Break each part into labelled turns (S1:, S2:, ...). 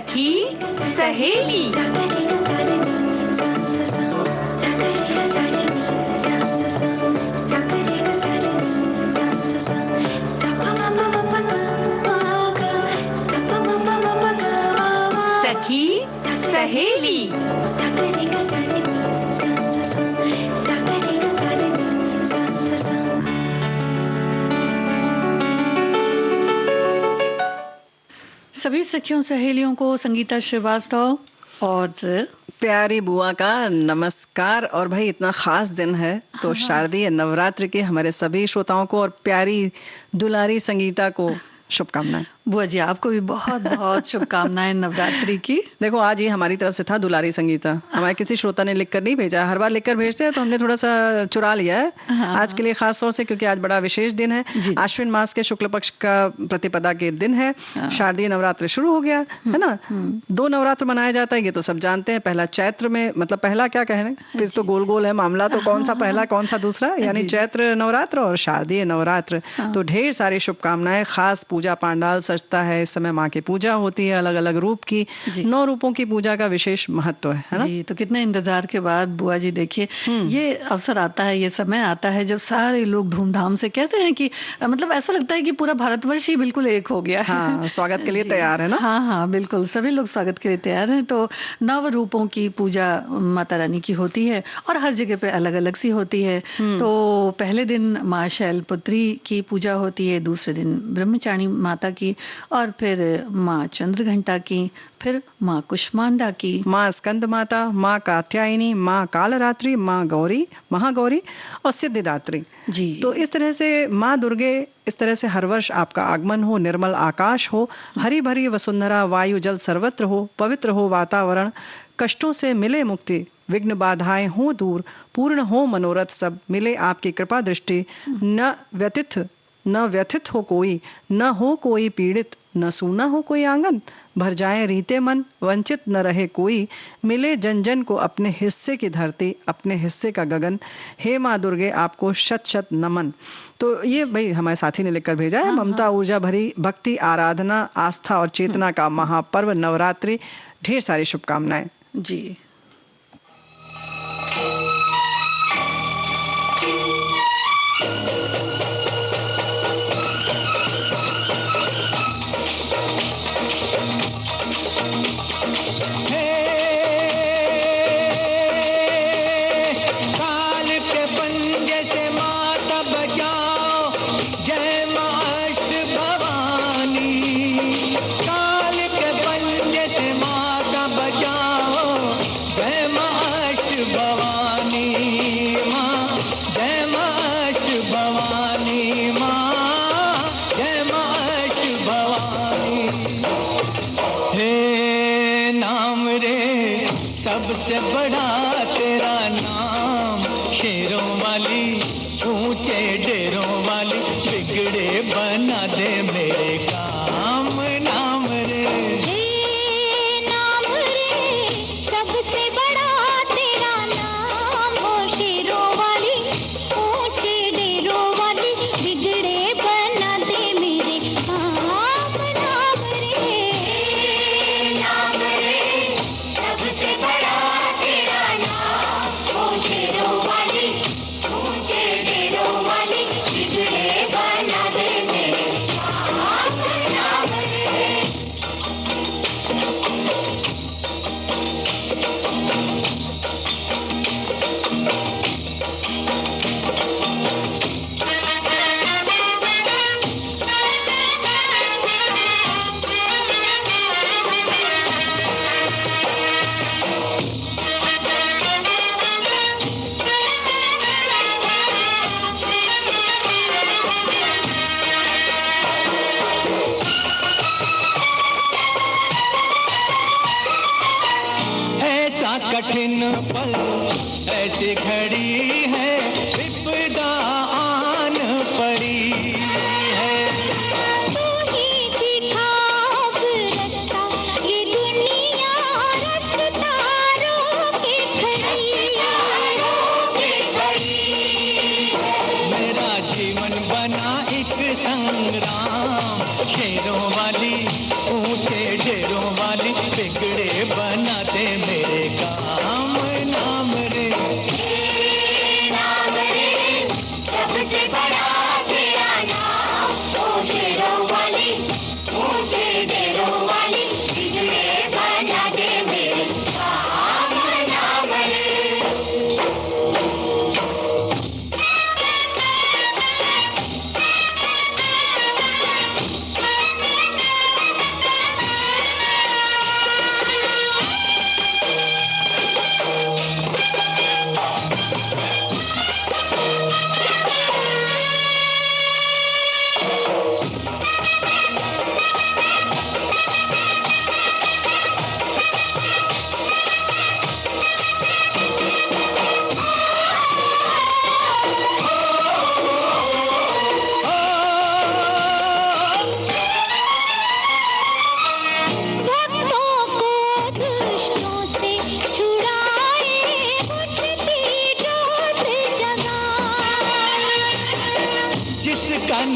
S1: सखी सहेली। सखी सहेली।
S2: सभी सखियों सहेलियों को संगीता श्रीवास्तव और
S3: प्यारी बुआ का नमस्कार। और भाई इतना खास दिन है तो शारदीय नवरात्र के हमारे सभी श्रोताओं को और प्यारी दुलारी संगीता को शुभकामनाएं।
S2: बुआ जी आपको भी बहुत बहुत शुभकामनाएं नवरात्रि की।
S3: देखो आज ये हमारी तरफ से था दुलारी संगीता, हमारे किसी श्रोता ने लिखकर नहीं भेजा, हर बार लिखकर भेजते हैं तो हमने थोड़ा सा चुरा लिया है आज के लिए खास तौर से, क्योंकि आज बड़ा विशेष दिन है। आश्विन मास के शुक्ल पक्ष का प्रतिपदा के दिन है, शारदीय नवरात्र शुरू हो गया है ना। 2 नवरात्र मनाया जाता है, ये तो सब जानते हैं। पहला चैत्र में, मतलब पहला क्या कहें, फिर तो गोल गोल है मामला, तो कौन सा पहला कौन सा दूसरा, यानी चैत्र नवरात्र और शारदीय नवरात्र। तो ढेर सारी शुभकामनाएं। खास पूजा पांडाल सजता है, इस समय माँ की पूजा होती है अलग अलग रूप की। 9 रूपों की पूजा का विशेष महत्व है ना
S2: जी। तो कितने इंतजार के बाद बुआ जी देखिए ये अवसर आता है, ये समय आता है जब सारे लोग धूमधाम से कहते हैं कि मतलब ऐसा लगता है कि पूरा भारतवर्ष ही बिल्कुल एक हो गया है।
S3: हाँ, स्वागत के लिए तैयार है ना।
S2: हाँ बिल्कुल, सभी लोग स्वागत के लिए तैयार हैं। तो 9 रूपों की पूजा माता रानी की होती है और हर जगह पे अलग अलग सी होती है। तो पहले दिन माँ शैलपुत्री की पूजा होती है, दूसरे दिन ब्रह्मचारिणी माता की, और फिर माँ चंद्रघंटा की, फिर माँ कुष्मांडा की,
S3: माँ स्कंद माता, माँ कात्यायनी, माँ कालरात्रि, माँ गौरी, महागौरी और सिद्धिदात्री
S2: जी।
S3: तो इस तरह से माँ दुर्गे, इस तरह से हर वर्ष आपका आगमन हो, निर्मल आकाश हो, हरी भरी वसुंधरा, वायु जल सर्वत्र हो, पवित्र हो वातावरण, कष्टों से मिले मुक्ति, विघ्न बाधाएं हो दूर, पूर्ण हो मनोरथ सब, मिले आपकी कृपा दृष्टि, न व्यथित हो कोई, न हो कोई पीड़ित, न सूना हो कोई आंगन, भर जाए रीते मन, वंचित न रहे कोई, मिले जन जन को अपने हिस्से की धरती, अपने हिस्से का गगन, हे माँ दुर्गे आपको शत शत नमन। तो ये भाई हमारे साथी ने लिखकर भेजा है। ममता ऊर्जा भरी भक्ति आराधना आस्था और चेतना का महापर्व नवरात्रि, ढेर सारी शुभकामनाएं
S2: जी।
S4: सबसे बड़ा तेरा नाम, शेरों वाली ऊंचे डेरों वाली, बिगड़े बना दे मेरे काम, नाम रे
S5: नाम रे, सबसे बड़ा तेरा नाम, हो शेरों वाली ऊंचे डेरों वाली, बिगड़े बना दे मेरे काम, नाम रे सबसे बड़ा तेरा नाम, हो शेरों वाली ऊंचे डेरों वाली, बिगड़े बना दे मेरे काम, नाम रे।
S4: ऐसा कठिन पल, ऐसी घड़ी है, विपदा आन पड़ी है।
S5: तू ही दिखाओ रास्ता, ये दुनिया रास्ता रोके खड़ी है।
S4: मेरा जीवन बना एक संग्राम, शेरों वाली ऊंचे डेरों वाली,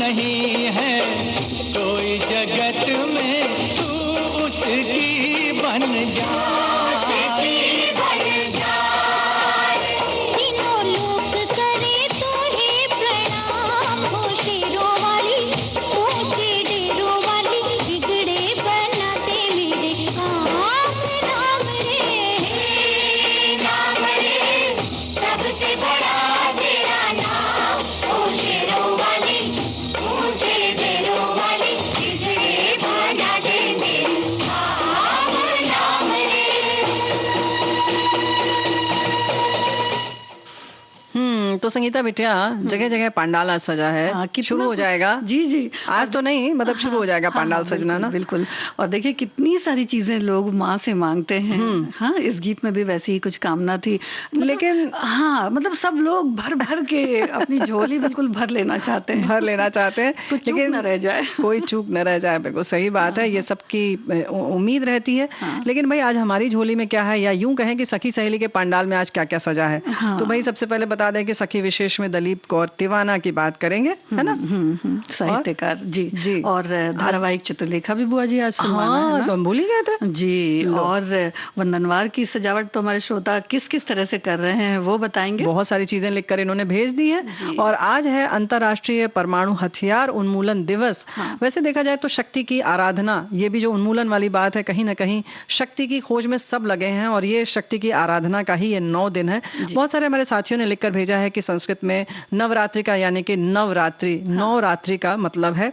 S4: नहीं है कोई जगत में, तू उसकी बन जा।
S5: तीनों लोक करे तोहे प्रणाम, हो शेरों वाली ऊंचे डेरों वाली, बिगड़े बना दे मेरे काम। नाम रे सबसे बड़ा तेरा नाम, हो शेरों वाली ऊंचे डेरों वाली, बिगड़े बना दे मेरे काम। नाम रे।
S3: तो संगीता बिटिया, जगह जगह पंडाल आज सजा है,
S2: हाँ, कितना
S3: शुरू हो
S2: कुछ-
S3: जाएगा।
S2: जी जी।
S3: आज तो नहीं, मतलब शुरू हो जाएगा पंडाल सजना
S2: बिल्कुल,
S3: ना।
S2: बिल्कुल। और देखिए कितनी सारी चीजें लोग माँ से मांगते हैं। हाँ, इस गीत में भी वैसी ही कुछ कामना थी,
S3: लेकिन-
S2: हाँ, मतलब सब लोग भर भर के अपनी झोली बिल्कुल भर लेना चाहते हैं,
S3: भर लेना चाहते हैं,
S2: कुछ चूक न रह जाए।
S3: कोई चूक न रह जाए। बिल्कुल सही बात है, ये सबकी उम्मीद रहती है।
S2: हाँ।
S3: लेकिन भाई आज हमारी झोली में क्या है, या यूं कहें कि सखी सहेली के पंडाल में आज क्या क्या सजा है।
S2: हाँ।
S3: तो भाई सबसे पहले बता दें कि सखी विशेष में दलीप कौर तिवाना की बात करेंगे, है ना।
S2: साहित्यकार जी
S3: जी।
S2: और धारावाहिक चित्रलेखा भी बुआ जी आज सुनवाना है
S3: हाँ,
S2: ना?
S3: तो हम भूल ही गए थे।
S2: जी। और वंदनवार की सजावट तो हमारे श्रोता किस किस तरह से कर रहे हैं वो बताएंगे।
S3: बहुत सारी चीजें लिखकर इन्होंने भेज दी
S2: जी।
S3: है। और आज है अंतर्राष्ट्रीय परमाणु हथियार उन्मूलन दिवस।
S2: हाँ।
S3: वैसे देखा जाए तो शक्ति की आराधना, ये भी जो उन्मूलन वाली बात है, कहीं ना कहीं शक्ति की खोज में सब लगे हैं, और ये शक्ति की आराधना का ही ये 9 दिन है। बहुत सारे हमारे साथियों ने लिखकर भेजा है कि संस्कृत में नवरात्रि का, यानी कि नवरात्रि, 9 रात्रि का मतलब है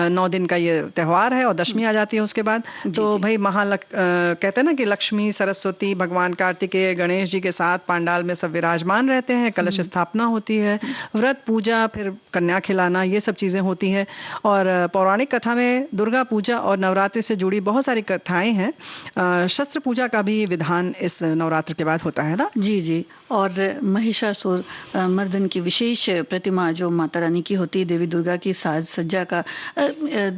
S3: 9 दिन का ये त्योहार है, और दशमी आ जाती है उसके बाद। तो भाई कहते हैं ना कि लक्ष्मी, सरस्वती, भगवान कार्तिकेय, गणेश जी के साथ पंडाल में सब विराजमान रहते हैं, कलश स्थापना होती है, व्रत, पूजा, फिर कन्या खिलाना, ये सब चीजें होती हैं। और पौराणिक कथा में दुर्गा पूजा और नवरात्रि से जुड़ी बहुत सारी कथाएं हैं। शस्त्र पूजा का भी विधान इस नवरात्र के बाद होता है ना।
S2: जी जी। और महिषासुर मर्दन की विशेष प्रतिमा जो माता रानी की होती है, देवी दुर्गा की साज सज्जा का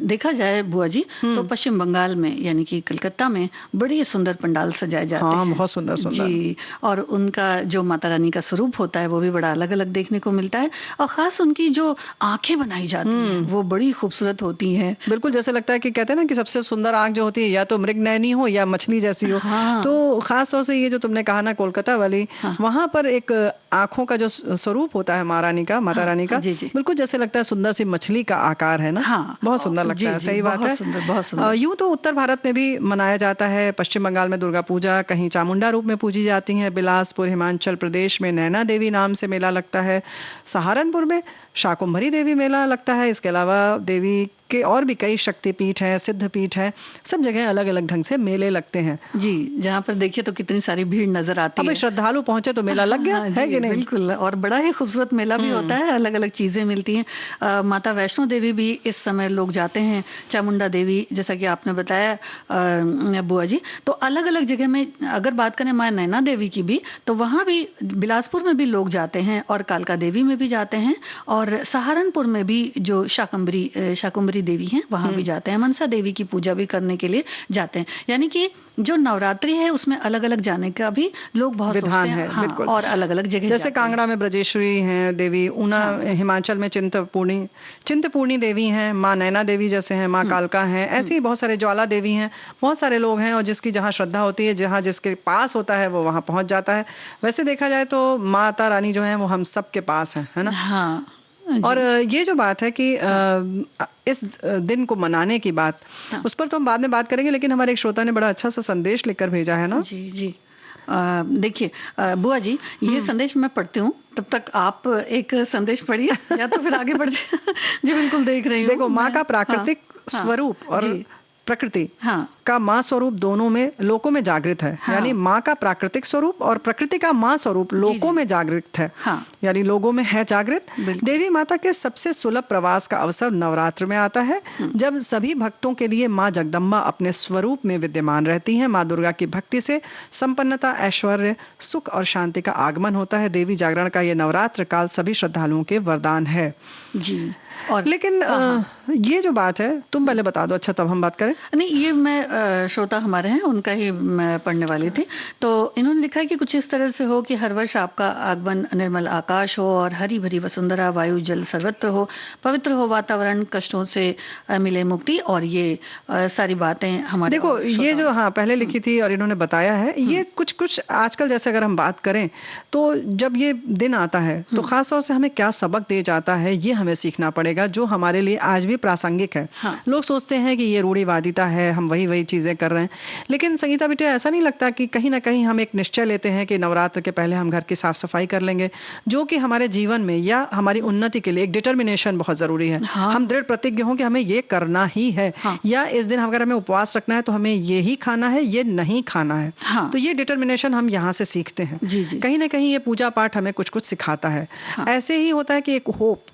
S2: देखा जाए बुआ जी तो पश्चिम बंगाल में यानी कि कलकत्ता में बड़े सुंदर पंडाल सजाए जाते
S3: हाँ,
S2: हैं।
S3: बहुत सुंदर सुंदर।
S2: जी। और उनका जो माता रानी का स्वरूप होता है वो भी बड़ा अलग अलग देखने को मिलता है, और खास उनकी जो आंखें बनाई जाती हैं वो बड़ी खूबसूरत होती हैं।
S3: बिल्कुल, जैसे लगता है कि कहते हैं ना कि सबसे सुंदर आंख जो होती है या तो मृग नयनी हो या मछली जैसी हो।
S2: हाँ।
S3: तो खास तौर से ये जो तुमने कहा ना कोलकाता वाली, वहां पर एक आंखों का जो स्वरूप होता है माता रानी का,
S2: जी, जी।
S3: बिल्कुल जैसे लगता है सुंदर सी मछली का आकार है ना।
S2: हाँ।
S3: बहुत सुंदर
S2: जी,
S3: लगता है।
S2: जी,
S3: सही बात
S2: बहुत
S3: है।
S2: सुंदर, बहुत सुंदर।
S3: यूं तो उत्तर भारत में भी मनाया जाता है। पश्चिम बंगाल में दुर्गा पूजा कहीं चामुंडा रूप में पूजी जाती है। बिलासपुर हिमाचल प्रदेश में नैना देवी नाम से मेला लगता है। सहारनपुर में शाकुंभरी देवी मेला लगता है। इसके अलावा देवी के और भी कई शक्तिपीठ हैं, सिद्धपीठ हैं। सब जगह अलग अलग ढंग से मेले लगते हैं।
S2: जी, जहाँ पर देखिए तो कितनी सारी भीड़ नजर आती
S3: अब
S2: है।
S3: श्रद्धालु पहुंचे तो मेला लग गया,
S2: हाँ,
S3: है
S2: जी,
S3: कि नहीं।
S2: बिल्कुल। और बड़ा ही खूबसूरत मेला भी होता है, अलग अलग चीजें मिलती हैं। माता वैष्णो देवी भी इस समय लोग जाते हैं, चामुंडा देवी जैसा कि आपने बताया बुआ जी। तो अलग अलग जगह में अगर बात करें माँ नैना देवी की भी, तो वहाँ भी बिलासपुर में भी लोग जाते हैं, और कालका देवी में भी जाते हैं, और सहारनपुर में भी जो शाकुंभरी देवी हैं वहाँ भी जाते हैं। मनसा देवी की पूजा भी करने के लिए जाते हैं। यानी कि जो नवरात्रि है उसमें अलग अलग जाने का भी लोग बहुत
S3: विधान
S2: सोचते हैं।
S3: है,
S2: हाँ,
S3: बिल्कुल।
S2: और अलग अलग जगह
S3: जैसे
S2: जाते हैं।
S3: कांगड़ा में ब्रजेश्वरी हैं देवी, ऊना हिमाचल में चिंतपूर्णी देवी हैं, माँ नैना देवी जैसे हैं, माँ कालका हैं, ऐसे ही बहुत सारे, ज्वाला देवी हैं। बहुत सारे लोग हैं, और जिसकी जहाँ श्रद्धा होती है, जहाँ जिसके पास होता है वो वहाँ पहुंच जाता है। वैसे देखा जाए तो माता रानी जो है वो हम सबके पास है ना।
S2: हाँ।
S3: और ये जो बात है कि इस दिन को मनाने की बात, उस पर तो हम बाद में बात करेंगे, लेकिन हमारे एक श्रोता ने बड़ा अच्छा सा संदेश लिखकर भेजा है ना।
S2: जी जी। देखिए बुआ जी, ये संदेश मैं पढ़ती हूँ, तब तक आप एक संदेश पढ़िए या तो फिर आगे बढ़ जाए। जी बिल्कुल, देख रही हूँ।
S3: देखो, माँ का प्राकृतिक स्वरूप और
S2: जी।
S3: प्रकृति
S2: हाँ।
S3: का माँ स्वरूप दोनों में लोकों में जागृत है।
S2: हाँ।
S3: यानी माँ का प्राकृतिक स्वरूप और प्रकृति का माँ स्वरूप लोकों में जागृत है।
S2: हाँ।
S3: यानी लोगों में है जागृत।
S2: बिल्कुल।
S3: देवी माता के सबसे सुलभ प्रवास का अवसर नवरात्र में आता है, जब सभी भक्तों के लिए माँ जगदम्बा अपने स्वरूप में विद्यमान रहती हैं। माँ दुर्गा की भक्ति से संपन्नता, ऐश्वर्य, सुख और शांति का आगमन होता है। देवी जागरण का ये नवरात्र काल सभी श्रद्धालुओं के वरदान है।
S2: जी। और
S3: लेकिन ये जो बात है, तुम पहले बता दो, अच्छा तब हम बात करें।
S2: नहीं, ये मैं श्रोता हमारे हैं, उनका ही मैं पढ़ने वाली थी। तो इन्होंने लिखा है कि कुछ इस तरह से हो कि हर वर्ष आपका आगमन, निर्मल आकाश हो और हरी भरी वसुंधरा, वायु जल सर्वत्र हो, पवित्र हो वातावरण, कष्टों से मिले मुक्ति। और ये सारी बातें हमारे
S3: देखो ये जो हाँ पहले लिखी थी और इन्होंने बताया है, ये कुछ कुछ आजकल जैसे अगर हम बात करें तो जब ये दिन आता है तो खास तौर से हमें क्या सबक दे जाता है ये हमें सीखना पड़ेगा, जो हमारे लिए आज भी प्रासंगिक है।
S2: हाँ।
S3: लोग सोचते हैं कि ये रूढ़िवादिता है, हम वही वही चीजें कर रहे हैं, लेकिन संगीता बेटे ऐसा नहीं लगता कि कहीं ना कहीं हम एक निश्चय लेते हैं कि नवरात्र के पहले हम घर की साफ सफाई कर लेंगे, जो कि हमारे जीवन में या हमारी उन्नति के लिए एक डिटर्मिनेशन बहुत जरूरी है।
S2: हाँ।
S3: हम दृढ़ प्रतिज्ञ हों कि हमें ये करना ही है।
S2: हाँ।
S3: या इस दिन अगर हमें उपवास रखना है तो हमें ये ही खाना है, ये नहीं खाना है।
S2: हाँ।
S3: तो ये डिटर्मिनेशन हम यहाँ से सीखते हैं।
S2: जी, जी।
S3: कहीं ना कहीं ये पूजा पाठ हमें कुछ कुछ सिखाता है।
S2: हाँ।
S3: ऐसे ही होता है कि एक होप,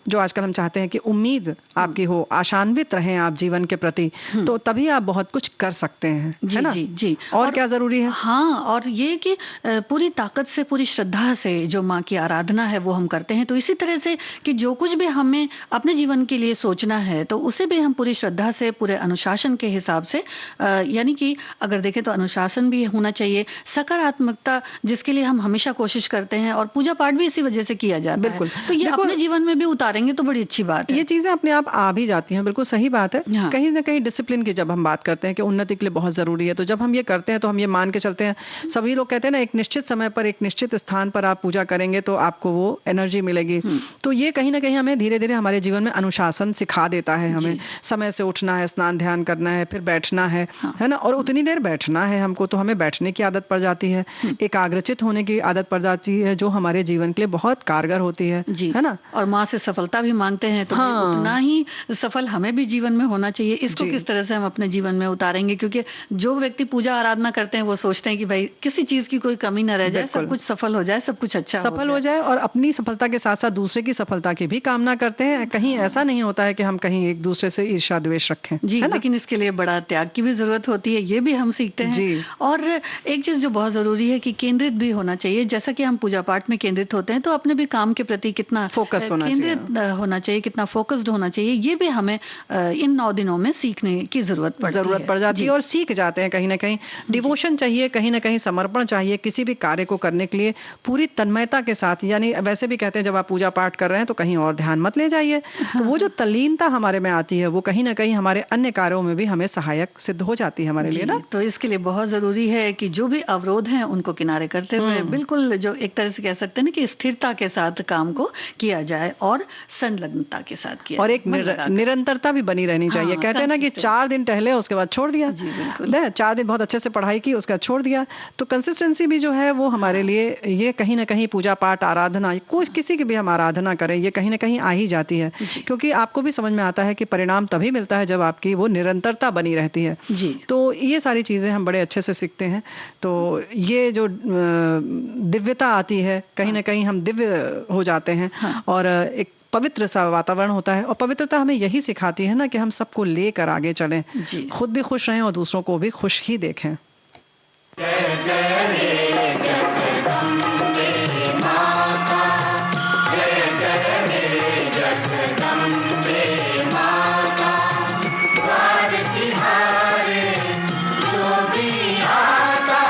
S3: जो आजकल हम चाहते हैं कि उम्मीद आपकी हो, आशान्वित रहें आप जीवन के प्रति, तो तभी आप बहुत कुछ कर सकते हैं।
S2: जी,
S3: है ना?
S2: जी, जी।
S3: और क्या जरूरी है?
S2: हाँ, और ये कि पूरी ताकत से, पूरी श्रद्धा से जो माँ की आराधना है वो हम करते हैं। तो इसी तरह से कि जो कुछ भी हमें अपने जीवन के लिए सोचना है तो उसे भी हम पूरी श्रद्धा से, पूरे अनुशासन के हिसाब से, यानी कि अगर देखें तो अनुशासन भी होना चाहिए, सकारात्मकता जिसके लिए हम हमेशा कोशिश करते हैं, और पूजा पाठ भी इसी वजह से किया जाता
S3: बिल्कुल।
S2: है। तो ये
S3: देखो,
S2: अपने जीवन में भी उतारेंगे तो बड़ी अच्छी बात है।
S3: ये चीजें अपने आप आ भी जाती हैं, बिल्कुल सही बात है।
S2: हाँ।
S3: कहीं ना कहीं डिसिप्लिन की जब हम बात करते हैं कि उन्नति के लिए बहुत जरूरी है, तो जब हम ये करते हैं तो हम ये मान के चलते हैं, सभी लोग कहते हैं ना एक निश्चित समय पर, एक निश्चित स्थान पर आप पूजा करेंगे तो आपको वो एनर्जी मिलेगी। तो ये कहीं ना कहीं हमें धीरे धीरे हमारे जीवन में अनुशासन सिखा देता है। हमें समय से उठना है, स्नान ध्यान करना है, फिर बैठना है ना, और उतनी देर बैठना है हमको, तो हमें बैठने की आदत पड़ जाती है, एकाग्रचित होने की आदत पड़ जाती है, जो हमारे जीवन के लिए बहुत कारगर होती है ना।
S2: और माँ से सफलता भी मांगते हैं तो
S3: हाँ।
S2: उतना ही सफल हमें भी जीवन में होना चाहिए। इसको किस तरह से हम अपने जीवन में उतारेंगे, क्योंकि जो व्यक्ति पूजा आराधना करते हैं वो सोचते हैं कि भाई किसी चीज की कोई कमी न रह जाए, सब कुछ सफल हो जाए, सब कुछ अच्छा
S3: सफल हो जाए, और अपनी सफलता के साथ साथ दूसरे की सफलता की भी कामना करते हैं। कहीं ऐसा नहीं होता है कि हम कहीं एक दूसरे से ईर्ष्या द्वेष रखें।
S2: जी, लेकिन इसके लिए बड़ा त्याग की भी जरूरत होती है, ये भी हम सीखते हैं।
S3: जी।
S2: और एक चीज जो बहुत जरूरी है कि केंद्रित भी होना चाहिए। जैसा कि हम पूजा पाठ में केंद्रित होते हैं तो अपने भी काम के प्रति कितना
S3: फोकस होना
S2: केंद्रित होना चाहिए, कितना फोकस्ड होना चाहिए, ये भी हमें इन 9 दिनों में सीखने की जरूरत पड़ जाती है।
S3: और सीख जाते हैं कहीं ना कहीं। डिवोशन चाहिए, कहीं ना कहीं समर्पण चाहिए किसी भी कार्य को करने के लिए, पूरी तन्मयता के साथ। यानी वैसे भी कहते हैं जब आप पूजा पाठ कर रहे हैं तो कहीं और ध्यान मत ले जाइए। तो वो जो तल्लीनता हमारे में आती है वो कहीं ना कहीं हमारे अन्य कार्यों में भी हमें सहायक सिद्ध हो जाती है हमारे लिए ना।
S2: तो इसके लिए बहुत जरूरी है कि जो भी अवरोध हैं उनको किनारे करते हुए बिल्कुल जो एक तरह से कह सकते हैं ना कि स्थिरता के साथ काम को किया जाए और संलग्नता के साथ किया
S3: और
S2: जाए।
S3: एक निरंतरता भी बनी रहनी चाहिए।
S2: हाँ,
S3: कहते हैं ना कि 4 दिन टहले उसके बाद छोड़ दिया।
S2: जी, बिल्कुल।
S3: 4 दिन बहुत अच्छे से पढ़ाई की उसका छोड़ दिया। तो कंसिस्टेंसी भी जो है वो हमारे लिए, ये कहीं ना कहीं पूजा पाठ आराधना, कोई किसी की भी हम आराधना करें, ये कहीं ना कहीं आ ही जाती है। क्योंकि आपको भी समझ में आता है कि परिणाम तभी मिलता है जब आपकी वो निरंतरता बनी रहती है।
S2: जी।
S3: तो ये सारी चीजें हम बड़े अच्छे से सीखते हैं। तो ये जो दिव्यता आती है, कहीं ना कहीं हम दिव्य हो जाते हैं। और एक पवित्र सा वातावरण होता है, और पवित्रता हमें यही सिखाती है ना कि हम सबको लेकर आगे चलें, खुद भी खुश रहें और दूसरों को भी खुश ही देखें।
S4: जय जय रे जगदम्बे माता, जय जय रे जगदम्बे माता, द्वार तिहारे जो भी आता,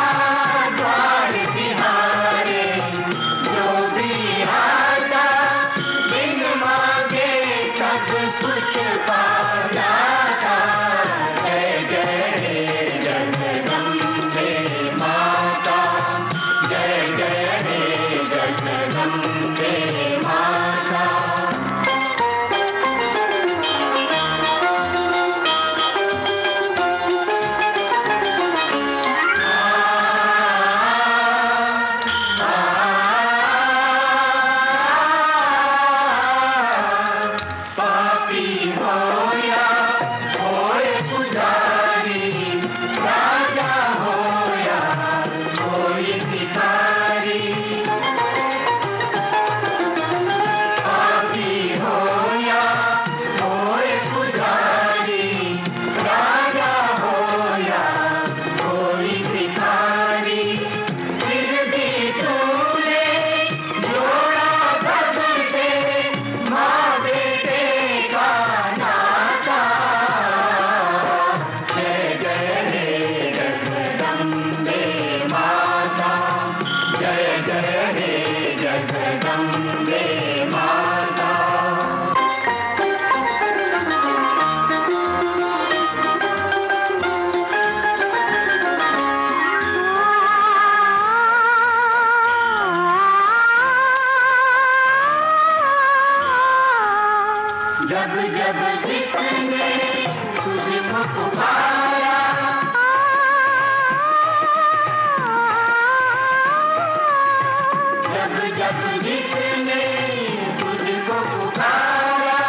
S4: द्वार तिहारे जो भी आता, बिन मांगे सब कुछ पा जाता। जय जय रे जगदम्बे माता, जब जिसने तुझको पुकारा, जब जब जिसने तुझको पुकारा,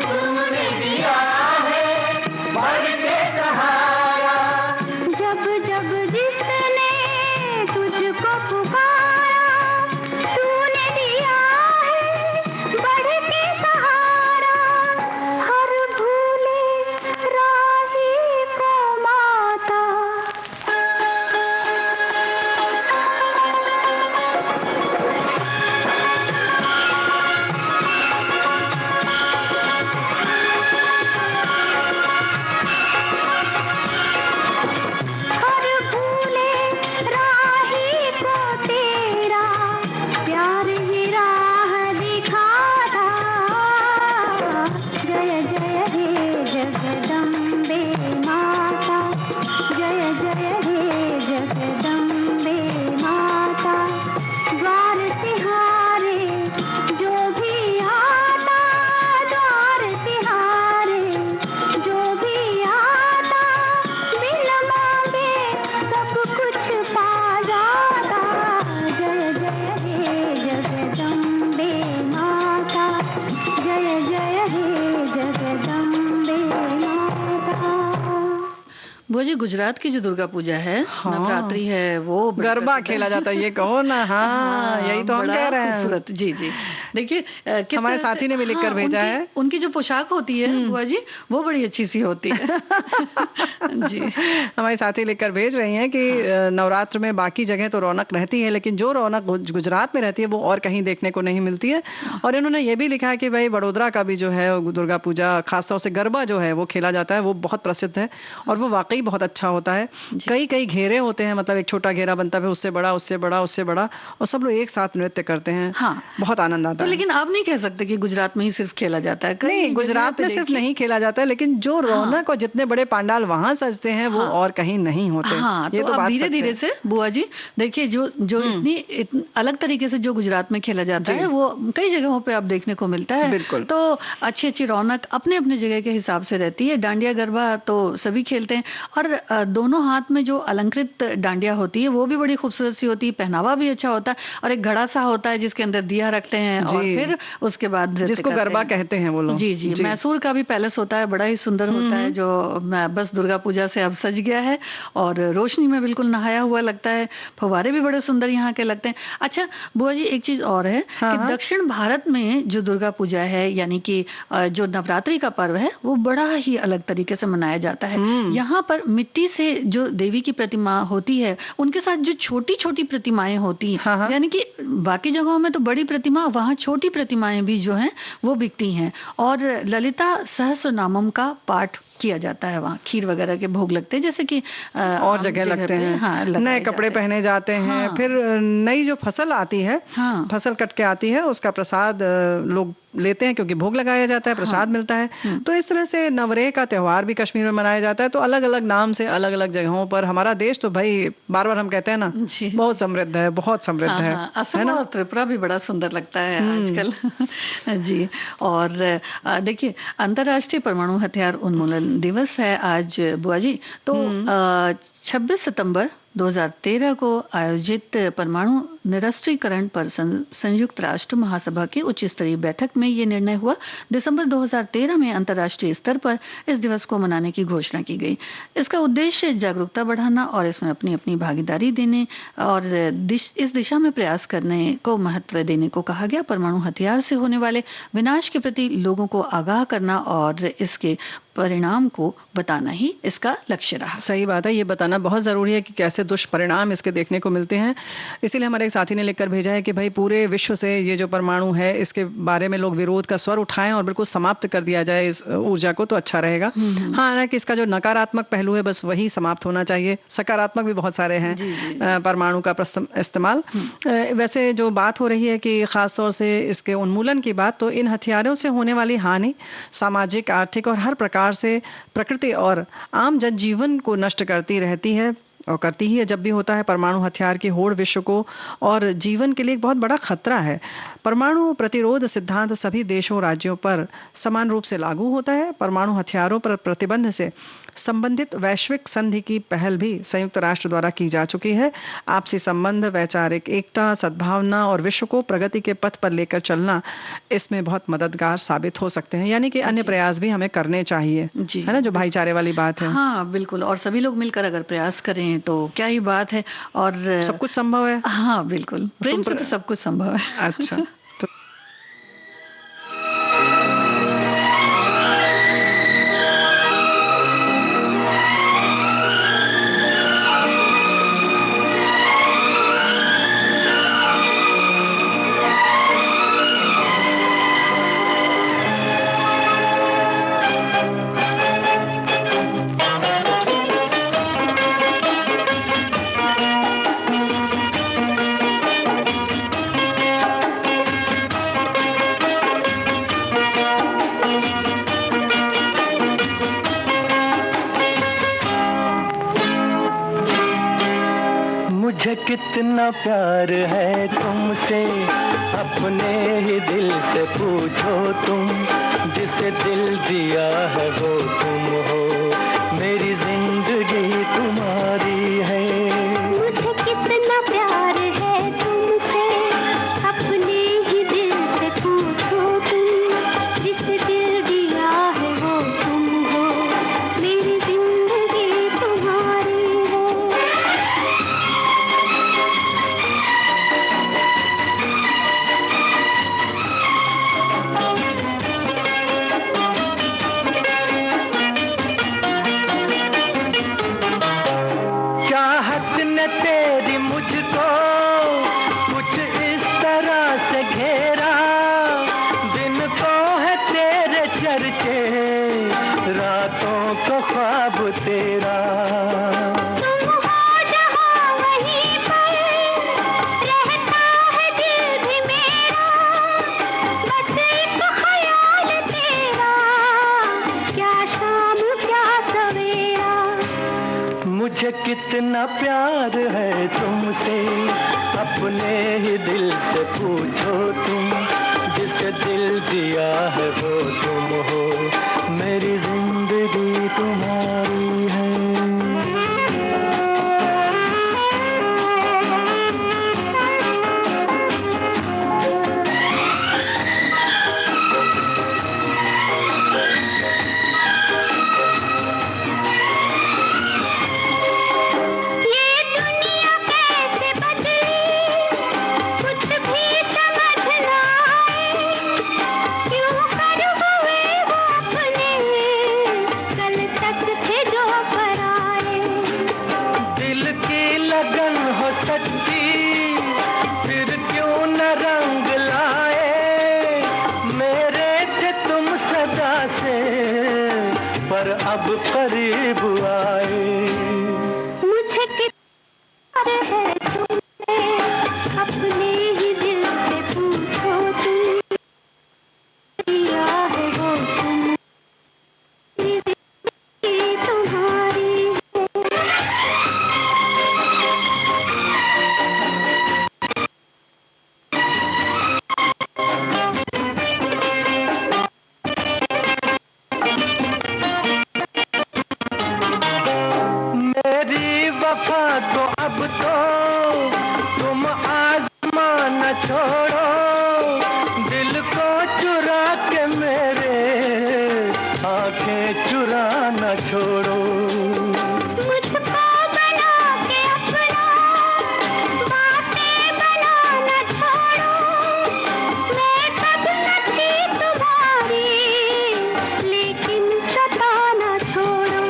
S4: तुमने दिया है बढ़ के सहारा।
S5: जब जब जिसने तुझको पुकारा, तूने दिया है बढ़ के सहारा। हर भूले राही को माता, हर भूले राही को तेरा प्यार ही राह दिखाता। जय जय हे जगदम्बे माता, जय जय हे जगदम्बे माता। द्वार तिहारे जो भी आता, द्वार तिहारे जो भी आता, बिन मांगे सब कुछ पा जाता। जय जय हे जगदम्बे माता, जय जय हे जगदम्बे माता।
S2: बुआ जी, गुजरात की जो दुर्गा पूजा है,
S3: हाँ।
S2: नवरात्रि है, वो बड़ी
S3: गरबा
S2: प्रसिद्ध है।
S3: खेला जाता है, ये कहो ना। हाँ, यही तो हम
S2: बड़ा
S3: कह रहे हैं।
S2: खूबसूरत। जी जी, देखिए किस
S3: हमारे
S2: तरह से-
S3: साथी ने भी लिखकर भेजा
S2: उनकी-
S3: है।
S2: उनकी जो पोशाक होती है बुआ जी, वो बड़ी अच्छी सी होती है। जी
S3: हमारी साथी लिखकर भेज रही हैं कि नवरात्र में बाकी जगह तो रौनक रहती है, लेकिन जो रौनक गुजरात में रहती है वो और कहीं देखने को नहीं मिलती है। और इन्होंने ये भी लिखा है कि भाई बड़ोदरा का भी जो है दुर्गा पूजा, खासतौर से गरबा जो है वो खेला जाता है, वो बहुत प्रसिद्ध है और वो वाकई बहुत अच्छा होता है। कई कई घेरे होते हैं, मतलब एक छोटा घेरा बनता है, उससे बड़ा, उससे बड़ा, उससे बड़ा, और सब लोग एक साथ नृत्य करते हैं।
S2: हाँ।
S3: बहुत आनंद आता
S2: तो
S3: है।
S2: लेकिन आप नहीं कह सकते कि गुजरात में ही सिर्फ खेला जाता है। कई
S3: नहीं,
S2: जगह
S3: गुजरात
S2: पे
S3: में सिर्फ
S2: देखिए-
S3: नहीं खेला जाता है, लेकिन जो रौनक और जितने बड़े पंडाल वहां सजते हैं वो
S2: हाँ।
S3: और कहीं नहीं होते।
S2: हाँ,
S3: ये
S2: तो
S3: तो
S2: अब
S3: बात
S2: धीरे
S3: सच
S2: धीरे
S3: है।
S2: से बुआ जी देखिए, जो जो इतनी अलग तरीके से जो गुजरात में खेला जाता
S3: जी।
S2: है, वो कई जगहों पे आप देखने को मिलता है।
S3: बिल्कुल।
S2: तो अच्छी अच्छी रौनक अपने अपने जगह के हिसाब से रहती है। डांडिया गरबा तो सभी खेलते हैं, और दोनों हाथ में जो अलंकृत डांडिया होती है वो भी बड़ी खूबसूरत सी होती है, पहनावा भी अच्छा होता है, और एक घड़ा सा होता है जिसके अंदर दिया रखते हैं, और
S3: जी।
S2: फिर उसके बाद नृत्य
S3: जिसको
S2: करते
S3: गरबा
S2: हैं।
S3: कहते हैं वो लोग।
S2: जी जी, मैसूर का भी पैलेस होता है, बड़ा ही सुंदर होता है, जो बस दुर्गा पूजा से अब सज गया है और रोशनी में बिल्कुल नहाया हुआ लगता है। फव्वारे भी बड़े सुंदर यहाँ के लगते हैं। अच्छा बुआ जी, एक चीज और है कि
S3: हाँ।
S2: दक्षिण भारत में जो दुर्गा पूजा है, यानी कि जो नवरात्रि का पर्व है, वो बड़ा ही अलग तरीके से मनाया जाता है। यहाँ पर मिट्टी से जो देवी की प्रतिमा होती है, उनके साथ जो छोटी छोटी प्रतिमाएं होती हैं,
S3: हाँ।
S2: यानी कि बाकी जगहों में तो बड़ी प्रतिमा, वहाँ छोटी प्रतिमाएं भी जो हैं वो बिकती हैं, और ललिता सहस्रनामम का पाठ किया जाता है। वहाँ खीर वगैरह के भोग लगते हैं, जैसे कि
S3: और
S2: आम
S3: जगह लगते
S2: पे,
S3: हैं।
S2: हाँ,
S3: नए
S2: लगाए
S3: कपड़े
S2: जाते हैं।
S3: पहने जाते हैं।
S2: हाँ।
S3: फिर नई जो फसल आती है,
S2: हाँ।
S3: फसल कट के आती है, उसका प्रसाद लोग लेते हैं, क्योंकि भोग लगाया जाता है, प्रसाद मिलता है। तो इस तरह से नवरेह का त्योहार भी कश्मीर में मनाया जाता है। तो अलग अलग नाम से अलग अलग जगहों पर हमारा देश तो भाई बार बार हम कहते हैं ना,
S2: जी।
S3: बहुत समृद्ध है, बहुत समृद्ध
S2: हाँ,
S3: है।
S2: हाँ,
S3: है
S2: असम
S3: ना?
S2: और त्रिपुरा भी बड़ा सुंदर लगता है आजकल। जी। और देखिए, अंतर्राष्ट्रीय परमाणु हथियार उन्मूलन दिवस है आज बुआ जी। तो 26 सितंबर 2013 को आयोजित परमाणु निरस्त्रीकरण पर संयुक्त राष्ट्र महासभा की उच्च स्तरीय बैठक में ये निर्णय हुआ। दिसंबर 2013 में अंतर्राष्ट्रीय स्तर पर इस दिवस को मनाने की घोषणा की गई। इसका उद्देश्य जागरूकता बढ़ाना और इसमें अपनी अपनी भागीदारी देने और इस दिशा में प्रयास करने को महत्व देने को कहा गया। परमाणु हथियार से होने वाले विनाश के प्रति लोगों को आगाह करना और इसके परिणाम को बताना ही इसका लक्ष्य रहा।
S3: सही बात है, ये बताना बहुत ज़रूरी है कि कैसे दुष्परिणाम इसके देखने को मिलते हैं। इसीलिए हमारे एक साथी ने लिखकर भेजा है कि भाई पूरे विश्व से ये जो परमाणु है, इसके बारे में लोग विरोध का स्वर उठाएं और बिल्कुल समाप्त कर दिया जाए इस ऊर्जा को, तो अच्छा रहेगा। हाँ, ना कि इसका जो नकारात्मक पहलू है बस वही समाप्त होना चाहिए। सकारात्मक भी बहुत सारे हैं परमाणु का इस्तेमाल। वैसे जो बात हो रही है कि खासतौर से इसके उन्मूलन की बात, तो इन हथियारों से होने वाली हानि सामाजिक, आर्थिक और हर प्रकार से प्रकृति और आम जनजीवन को नष्ट करती रहती है। और करती ही है जब भी होता है। परमाणु हथियार की होड़ विश्व को और जीवन के लिए एक बहुत बड़ा खतरा है। परमाणु प्रतिरोध सिद्धांत सभी देशों राज्यों पर समान रूप से लागू होता है। परमाणु हथियारों पर प्रतिबंध से संबंधित वैश्विक संधि की पहल भी संयुक्त राष्ट्र द्वारा की जा चुकी है। आपसी संबंध, वैचारिक एकता, सद्भावना और विश्व को प्रगति के पथ पर लेकर चलना इसमें बहुत मददगार साबित हो सकते हैं। यानी कि अन्य प्रयास भी हमें करने चाहिए,
S2: जी,
S3: है ना, जो भाईचारे वाली बात है।
S2: हाँ बिल्कुल, और सभी लोग मिलकर अगर प्रयास करें तो क्या ही बात है। और
S3: सब कुछ संभव है।
S2: हाँ बिल्कुल, प्रेम से तो सब कुछ संभव है।
S3: अच्छा, तो
S4: मुझे कितना प्यार है तुमसे, अपने ही दिल से पूछो तुम। जिसे दिल दिया है वो तुम हो, मेरी जिंदगी तुम्हारी है।
S5: मुझे कितना प्यार है तुमसे, अपने ही दिल से पूछो तुम। जिसे दिल दिया है वो तुम हो, मेरी जिंदगी तुम्हारी है।
S4: चाहत ने तेरी मुझको कुछ इस तरह से घेरा, दिन को है तेरे चर्चे, रातों को ख्वाब तेरा।
S5: तुम हो जहाँ वहीं पर, रहता है दिल भी मेरा। बस एक ख्याल तेरा, क्या शाम क्या सवेरा।
S4: मुझे कितना प्यार है तुमसे, अपने ही दिल से पूछो तुम। जिसे दिल दिया है वो तुम हो, मेरी जिंदगी तुम्हारी है।
S5: ये दुनिया कैसे बदली, कुछ भी समझ ना आए। क्यों कर हुए वो अपने, कल तक थे जो पराए।
S4: दिल की लगन हो सच्ची, फिर क्यों न रंग लाए। मेरे थे तुम सदा से, पर अब करीब आए।
S5: मुझे कितना प्यार है तुमसे, अपने ही दिल से पूछो तुम। दिया है वो तुम, मेरी जिंदगी तुम्हारी है।
S4: मेरी वफा को अब तो तुम आजमा न छोड़ो। दिल को चुरा के मेरे, आंखें चुरा न छोड़ो।
S5: मुझको बना के अपना, बातें बना न छोड़ो। मैं कब न थी तुम्हारी, लेकिन सताना छोड़ो।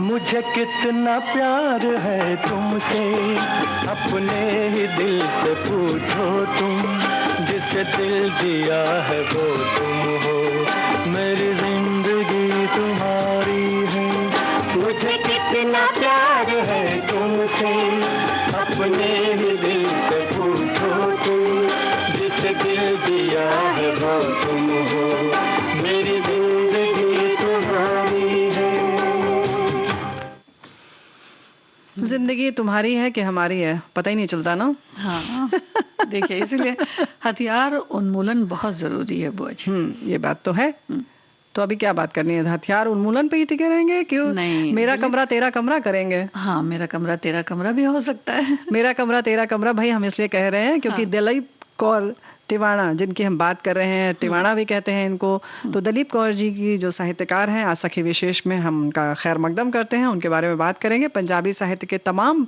S4: मुझे कितना प्यार है तुमसे, अपने ही दिल से पूछो तुम। जिसे दिल दिया है वो तुम हो, मेरी जिंदगी तुम्हारी है। मुझे कितना प्यार है तुमसे, अपने ही दिल से पूछो तुम। जिसे दिल दिया है वो तुम हो, मेरी जिंदगी तुम्हारी है।
S3: जिंदगी तुम्हारी है कि हमारी है, पता ही नहीं चलता ना।
S2: हाँ देखिए, इसीलिए हथियार उन्मूलन बहुत जरूरी है बुआ जी।
S3: ये बात तो है। तो अभी क्या बात करनी है, हथियार उन्मूलन पे ही टिके रहेंगे? क्यों
S2: नहीं,
S3: मेरा कमरा तेरा कमरा करेंगे?
S2: हाँ, मेरा कमरा तेरा कमरा भी हो सकता है।
S3: मेरा कमरा तेरा कमरा भाई हम इसलिए कह रहे हैं क्योंकि
S2: हाँ।
S3: दलीप कौर तिवाना, जिनकी हम बात कर रहे हैं, तिवाना भी कहते हैं इनको, तो दलीप कौर जी की जो साहित्यकार हैं, आज सखी विशेष में हम उनका खैर मकदम करते हैं, उनके बारे में बात करेंगे। पंजाबी साहित्य के तमाम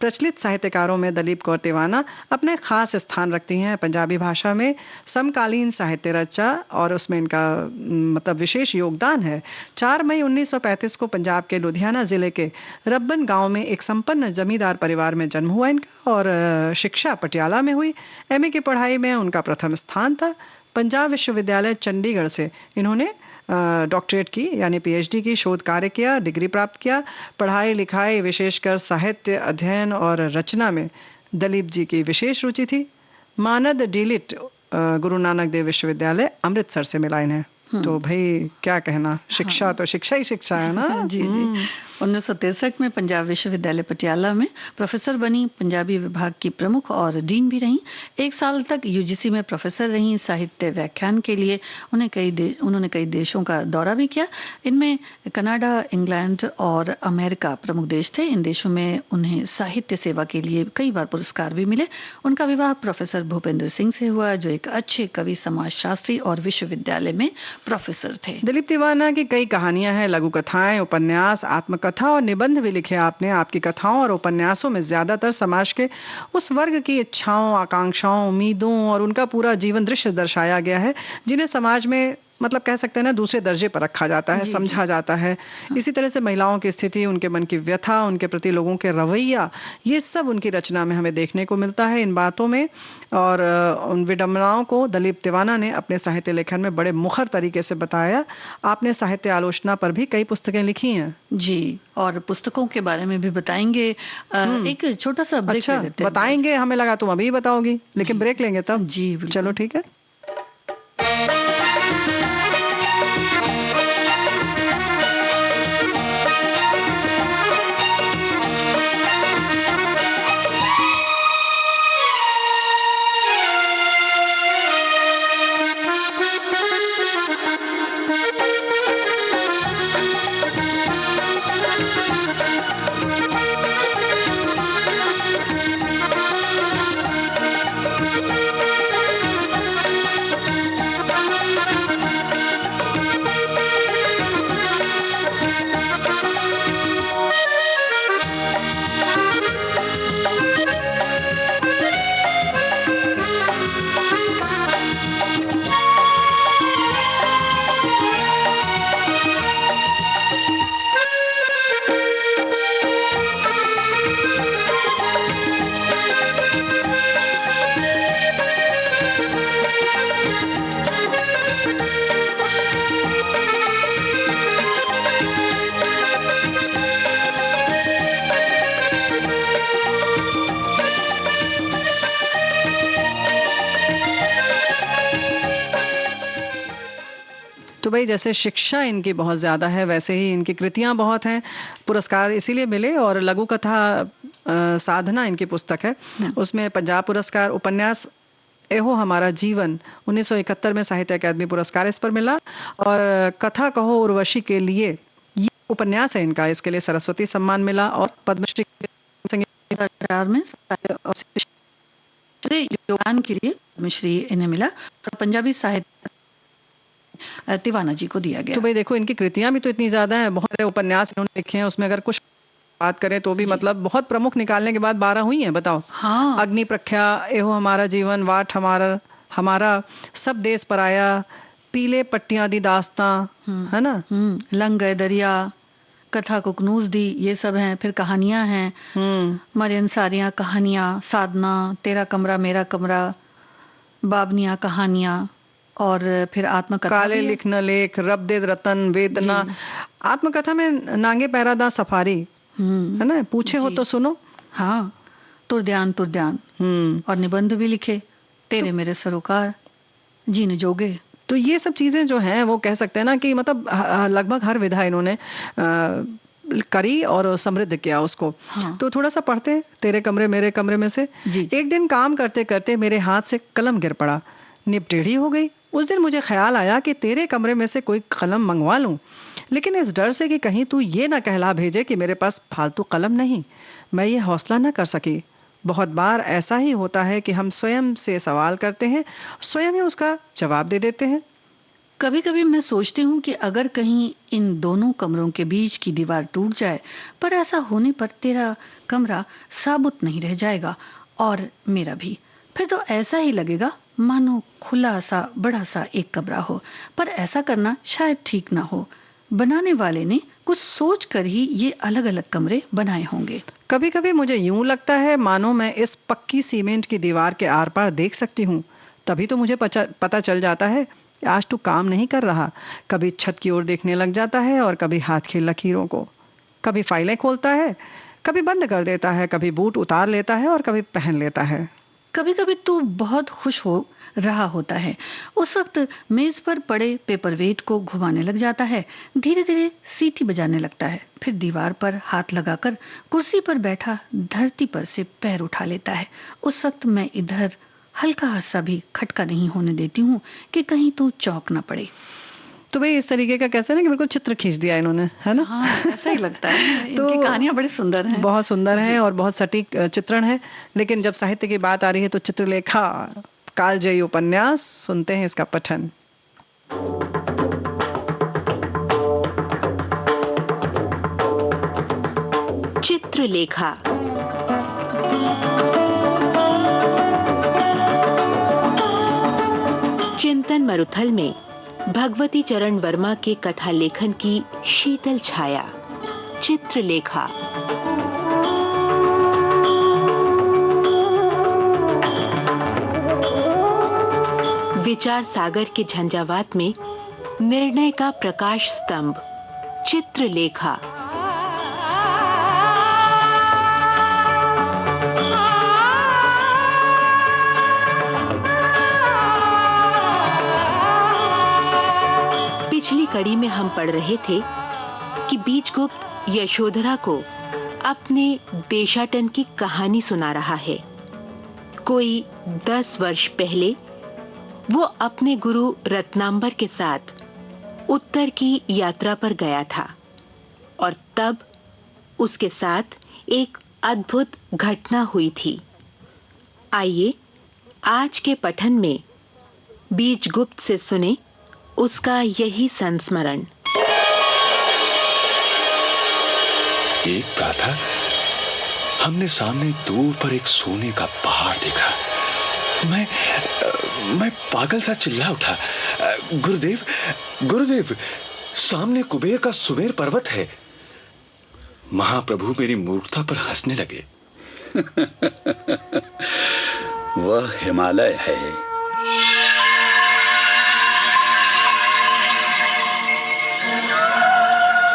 S3: प्रचलित साहित्यकारों में दलीप कौर तिवाना अपने खास स्थान रखती हैं। पंजाबी भाषा में समकालीन साहित्य रचा और उसमें इनका मतलब विशेष योगदान है। 4 मई 1935 को पंजाब के लुधियाना जिले के रब्बन गांव में एक संपन्न जमींदार परिवार में जन्म हुआ इनका और शिक्षा पटियाला में हुई। एमए की पढ़ाई में उनका प्रथम स्थान था। पंजाब विश्वविद्यालय चंडीगढ़ से इन्होंने डॉक्टरेट की यानी पीएचडी की, शोध कार्य किया, डिग्री प्राप्त किया। पढ़ाई लिखाई विशेषकर साहित्य अध्ययन और रचना में दलीप जी की विशेष रुचि थी। मानद डीलिट गुरु नानक देव विश्वविद्यालय अमृतसर से मिला इन्हें। तो भाई क्या कहना, शिक्षा तो शिक्षा ही शिक्षा है ना।
S2: जी जी। 1963 में पंजाब विश्वविद्यालय पटियाला में प्रोफेसर बनी, पंजाबी विभाग की प्रमुख और डीन भी रहीं। 1 साल तक यूजीसी में प्रोफेसर रहीं। साहित्य व्याख्यान के लिए उन्होंने कई देशों का दौरा भी किया। इनमें कनाडा, इंग्लैंड और अमेरिका प्रमुख देश थे। इन देशों में उन्हें साहित्य सेवा के लिए कई बार पुरस्कार भी मिले। उनका विवाह प्रोफेसर भूपेंद्र सिंह से हुआ, जो एक अच्छे कवि, समाजशास्त्री और विश्वविद्यालय में प्रोफेसर थे।
S3: दलीप तिवाना की कई कहानियां हैं, लघु कथाएं, उपन्यास, आत्मकथा और निबंध भी लिखे आपने। आपकी कथाओं और उपन्यासों में ज्यादातर समाज के उस वर्ग की इच्छाओं, आकांक्षाओं, उम्मीदों और उनका पूरा जीवन दृश्य दर्शाया गया है जिन्हें समाज में मतलब कह सकते हैं ना दूसरे दर्जे पर रखा जाता है, समझा जाता है। इसी तरह से महिलाओं की स्थिति, उनके मन की व्यथा, उनके प्रति लोगों के रवैया, ये सब उनकी रचना में हमें देखने को मिलता है। इन बातों में और उन विडंबनाओं को दलीप तिवाना ने अपने साहित्य लेखन में बड़े मुखर तरीके से बताया। आपने साहित्य आलोचना पर भी कई पुस्तकें लिखी हैं।
S2: जी, और पुस्तकों के बारे में भी बताएंगे। एक छोटा सा ब्रेक
S3: अच्छा,
S2: ले लेते हैं।
S3: बताएंगे, हमें लगा तुम अभी बताओगी, लेकिन ब्रेक लेंगे तब।
S2: जी बिल्कुल।
S3: चलो ठीक है। तो भाई जैसे शिक्षा इनकी बहुत ज़्यादा है, वैसे ही इनकी कृतियां बहुत हैं। पुरस्कार इसीलिए मिले। और लघु कथा साधना इनकी पुस्तक है, उसमें पंजाब पुरस्कार, उपन्यास एहो हमारा जीवन 1971 में साहित्य अकादमी पुरस्कार इस पर मिला। और कथा कहो उर्वशी के लिए, ये उपन्यास है इनका, इसके लिए सरस्वती सम्मान मिला। और पद्मश्री
S2: में योगदान के लिए पद्मश्री इन्हें मिला। और पंजाबी साहित्य तिवाना जी को दिया गया।
S3: तो भाई देखो, इनकी कृतियां भी तो इतनी ज्यादा हैं, बहुत सारे उपन्यास इन्होंने लिखे हैं। उसमें अगर कुछ बात करें तो भी मतलब बहुत प्रमुख निकालने के बाद 12 हुई हैं, बताओ।
S2: हाँ।
S3: अग्नि प्रख्या, एहो हमारा जीवन, वाट हमारा, सब देश पर आया, पीले पट्टियां दी दास्तां, है ना,
S2: लंग गए दरिया, कथा को कनूज दी, ये सब हैं। फिर कहानियां हैं, मरियन सारियां कहानियां, साधना, तेरा कमरा मेरा कमरा, बाबनिया कहानियां, और फिर आत्मकथा,
S3: काले लिखना लेख, रब दे रतन वेदना। आत्मकथा में नांगे पैरादा सफारी, है ना, पूछे हो तो सुनो।
S2: हाँ, तुरध्यान और निबंध भी लिखे, तेरे मेरे सरोकार, जीन जोगे।
S3: तो ये सब चीजें जो हैं वो कह सकते हैं ना कि मतलब लगभग हर विधा इन्होंने करी और समृद्ध किया उसको।
S2: हाँ।
S3: तो थोड़ा सा पढ़ते हैं तेरे कमरे मेरे कमरे में से।
S2: जी।
S3: एक दिन काम करते करते मेरे हाथ से कलम गिर पड़ा, निब टेढ़ी हो गई। उस दिन मुझे ख्याल आया कि तेरे कमरे में से कोई कलम मंगवा लूं, लेकिन इस डर से कि कहीं तू ये ना कहला भेजे कि मेरे पास फालतू कलम नहीं, मैं ये हौसला न कर सकी। बहुत बार ऐसा ही होता है कि हम स्वयं से सवाल करते हैं, स्वयं ही उसका जवाब दे देते हैं।
S2: कभी कभी मैं सोचती हूँ कि अगर कहीं इन दोनों कमरों के बीच की दीवार टूट जाए, पर ऐसा होने पर तेरा कमरा साबुत नहीं रह जाएगा और मेरा भी। फिर तो ऐसा ही लगेगा मानो खुला सा बड़ा सा एक कमरा हो, पर ऐसा करना शायद ठीक ना हो। बनाने वाले ने कुछ सोच कर ही ये अलग अलग कमरे बनाए होंगे।
S3: कभी कभी मुझे यूं लगता है मानो मैं इस पक्की सीमेंट की दीवार के आर पार देख सकती हूँ। तभी तो मुझे पता चल जाता है आज तू काम नहीं कर रहा। कभी छत की ओर देखने लग जाता है और कभी हाथ की लकीरों को। कभी फाइलें खोलता है, कभी बंद कर देता है, कभी बूट उतार लेता है और कभी पहन लेता है।
S2: कभी कभी तू बहुत खुश हो रहा होता है, उस वक्त मेज पर पड़े पेपरवेट को घुमाने लग जाता है, धीरे धीरे सीटी बजाने लगता है, फिर दीवार पर हाथ लगाकर कुर्सी पर बैठा धरती पर से पैर उठा लेता है। उस वक्त मैं इधर हल्का सा भी खटका नहीं होने देती हूँ कि कहीं तू चौंक ना पड़े।
S3: तो भाई इस तरीके का कैसे ना कि बिल्कुल चित्र खींच दिया इन्होंने, है ना?
S2: हाँ, ऐसा ही लगता है। इनकी कहानियां बड़ी सुंदर हैं।
S3: बहुत सुंदर है और बहुत सटीक चित्रण है। लेकिन जब साहित्य की बात आ रही है तो चित्रलेखा कालजयी उपन्यास सुनते हैं इसका पठन।
S1: चित्रलेखा। चिंतन मरुथल में भगवती चरण वर्मा के कथा लेखन की शीतल छाया। चित्रलेखा। विचार सागर के झंझावात में निर्णय का प्रकाश स्तंभ। चित्रलेखा। पिछली कड़ी में हम पढ़ रहे थे कि बीजगुप्त यशोधरा को अपने देशाटन की कहानी सुना रहा है। कोई 10 वर्ष पहले वो अपने गुरु रत्नांबर के साथ उत्तर की यात्रा पर गया था और तब उसके साथ एक अद्भुत घटना हुई थी। आइए आज के पठन में बीजगुप्त से सुने उसका यही संस्मरण।
S6: एक प्रातः हमने सामने दूर पर एक सोने का पहाड़ देखा। मैं पागल सा चिल्ला उठा, गुरुदेव गुरुदेव, सामने कुबेर का सुमेर पर्वत है। महाप्रभु मेरी मूर्खता पर हंसने लगे।
S7: वह हिमालय है।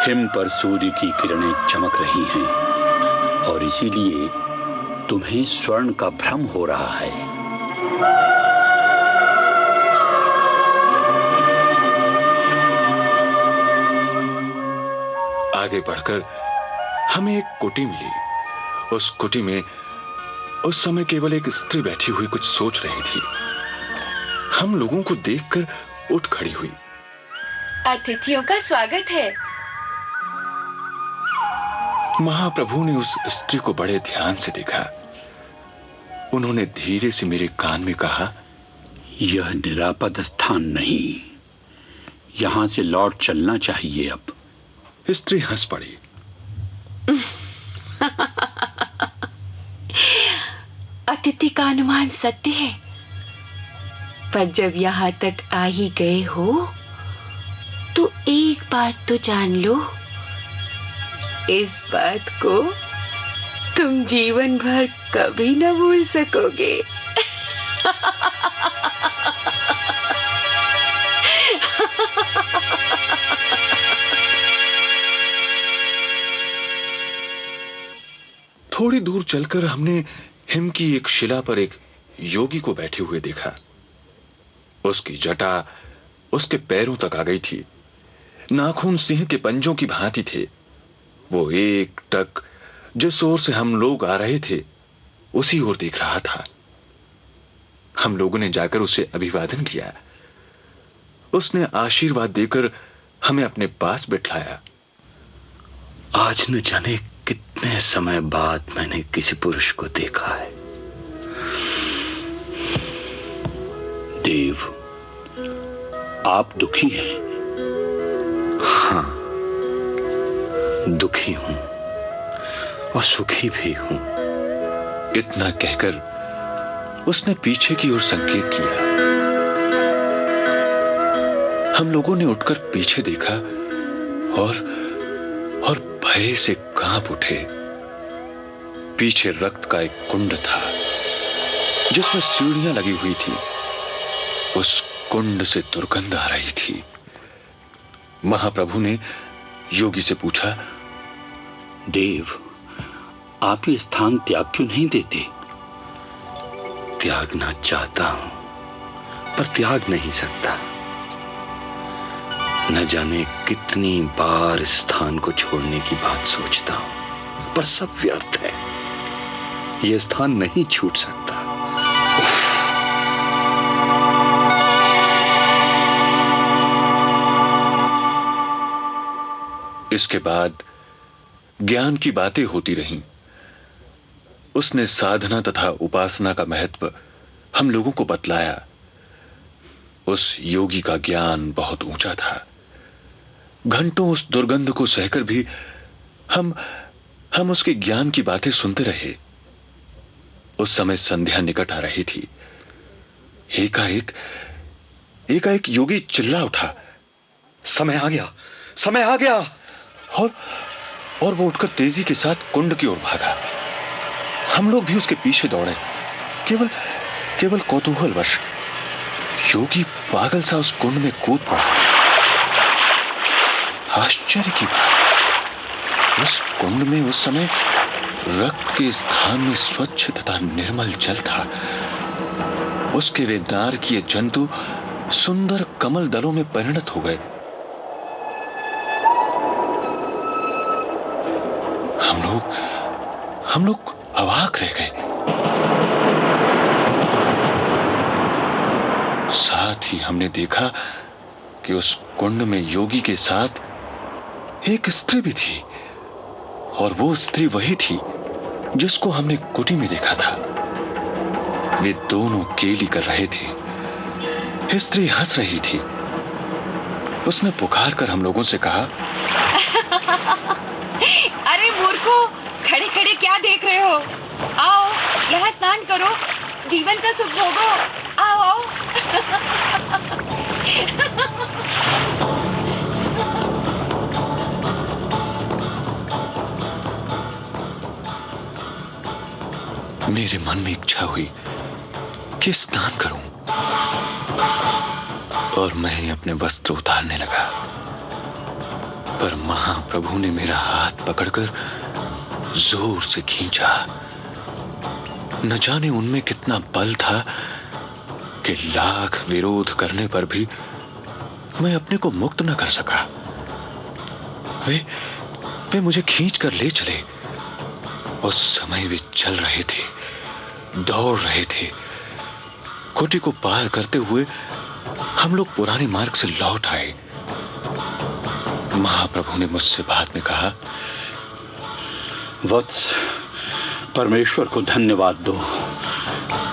S7: हिम पर सूर्य की किरणें चमक रही हैं और इसीलिए तुम्हें स्वर्ण का भ्रम हो रहा है।
S6: आगे बढ़कर हमें एक कुटी मिली। उस कुटी में उस समय केवल एक स्त्री बैठी हुई कुछ सोच रही थी। हम लोगों को देखकर उठ खड़ी हुई।
S1: अतिथियों का स्वागत है।
S6: महाप्रभु ने उस स्त्री को बड़े ध्यान से देखा। उन्होंने धीरे से मेरे कान में कहा,
S7: यह निरापद स्थान नहीं, यहां से लौट चलना चाहिए अब।
S6: स्त्री हंस पड़ी।
S1: अतिथि का अनुमान सत्य है, पर जब यहाँ तक आ ही गए हो तो एक बात तो जान लो, इस बात को तुम जीवन भर कभी न भूल सकोगे।
S6: थोड़ी दूर चलकर हमने हिम की एक शिला पर एक योगी को बैठे हुए देखा। उसकी जटा उसके पैरों तक आ गई थी। नाखून सिंह के पंजों की भांति थे। वो एक टक जिस ओर से हम लोग आ रहे थे उसी ओर देख रहा था। हम लोगों ने जाकर उसे अभिवादन किया। उसने आशीर्वाद देकर हमें अपने पास बिठाया।
S7: आज न जाने कितने समय बाद मैंने किसी पुरुष को देखा है। देव, आप दुखी हैं? हाँ, दुखी हूं और सुखी भी हूं।
S6: इतना कहकर उसने पीछे की ओर संकेत किया। हम लोगों ने उठकर पीछे देखा और भय से कांप उठे। पीछे रक्त का एक कुंड था जिसमें सीढ़ियां लगी हुई थी। उस कुंड से दुर्गंध आ रही थी। महाप्रभु ने योगी से पूछा,
S7: देव, आप ये स्थान त्याग क्यों नहीं देते? त्यागना चाहता हूं पर त्याग नहीं सकता। न जाने कितनी बार इस स्थान को छोड़ने की बात सोचता हूं, पर सब व्यर्थ है। यह स्थान नहीं छूट सकता।
S6: इसके बाद ज्ञान की बातें होती रहीं। उसने साधना तथा उपासना का महत्व हम लोगों को बतलाया। उस योगी का ज्ञान बहुत ऊंचा था। घंटों उस दुर्गंध को सहकर भी हम उसके ज्ञान की बातें सुनते रहे। उस समय संध्या निकट आ रही थी। एकाएक योगी चिल्ला उठा, समय आ गया, समय आ गया। और वो उठकर तेजी के साथ कुंड की ओर भागा। हम लोग भी उसके पीछे दौड़े। केवल कौतूहलवश योगी पागल सा उस कुंड में कूद पड़ा। आश्चर्य की बात, उस कुंड में उस समय रक्त के स्थान में स्वच्छ तथा निर्मल जल था। उसके रेदार किए जंतु सुंदर कमल दलों में परिणत हो गए। हम लोग अवाक रह गए। साथ ही हमने देखा कि उस कुंड में योगी के साथ एक स्त्री भी थी, और वो स्त्री वही थी जिसको हमने कुटी में देखा था। वे दोनों केली कर रहे थे। स्त्री हंस रही थी। उसने पुकार कर हम लोगों से कहा,
S1: अरे मूर्खों, खड़े खड़े क्या देख रहे हो? आओ, यहाँ स्नान करो, जीवन का सुख भोगो। आओ आओ।
S6: मेरे मन में इच्छा हुई कि स्नान करूं, और मैं अपने वस्त्र उतारने लगा। पर महाप्रभु ने मेरा हाथ पकड़कर जोर से खींचा। न जाने उनमें कितना बल था कि लाख विरोध करने पर भी मैं अपने को मुक्त न कर सका। वे मुझे खींचकर ले चले। उस समय वे चल रहे थे, दौड़ रहे थे। कुटी को पार करते हुए हम लोग पुराने मार्ग से लौट आए। महाप्रभु ने मुझसे बाद में कहा,
S7: वत्स, परमेश्वर को धन्यवाद दो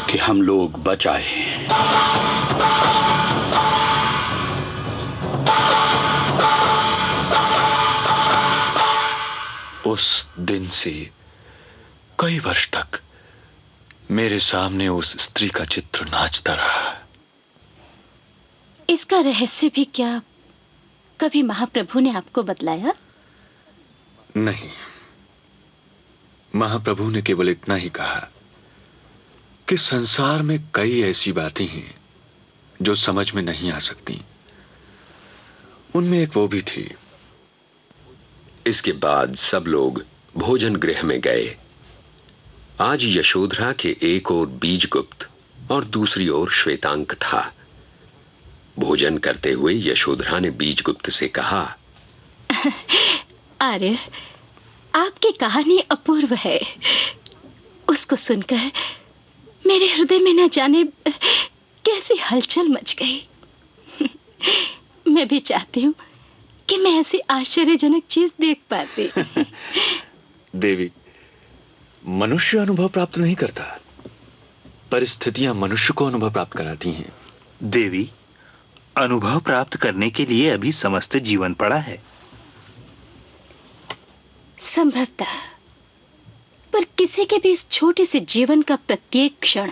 S7: कि हम लोग बच आए।
S6: उस दिन से कई वर्ष तक मेरे सामने उस स्त्री का चित्र नाचता रहा।
S5: इसका रहस्य भी क्या कभी महाप्रभु ने आपको बतलाया?
S6: नहीं, महाप्रभु ने केवल इतना ही कहा कि संसार में कई ऐसी बातें हैं जो समझ में नहीं आ सकती। उनमें एक वो भी थी।
S8: इसके बाद सब लोग भोजन गृह में गए। आज यशोधरा के एक ओर बीजगुप्त और दूसरी ओर श्वेतांक था। भोजन करते हुए यशोधरा ने बीजगुप्त से कहा,
S5: आर्य,
S9: आपकी कहानी अपूर्व है। उसको सुनकर मेरे हृदय में न जाने कैसी हलचल मच गई। मैं भी चाहती हूँ कि मैं ऐसी आश्चर्यजनक चीज देख पाती।
S6: देवी, मनुष्य अनुभव प्राप्त नहीं करता, परिस्थितियां मनुष्य को अनुभव प्राप्त कराती हैं।
S10: देवी, अनुभव प्राप्त करने के लिए अभी समस्त जीवन पड़ा है।
S9: संभवतः, पर किसी के भी इस छोटे से जीवन का प्रत्येक क्षण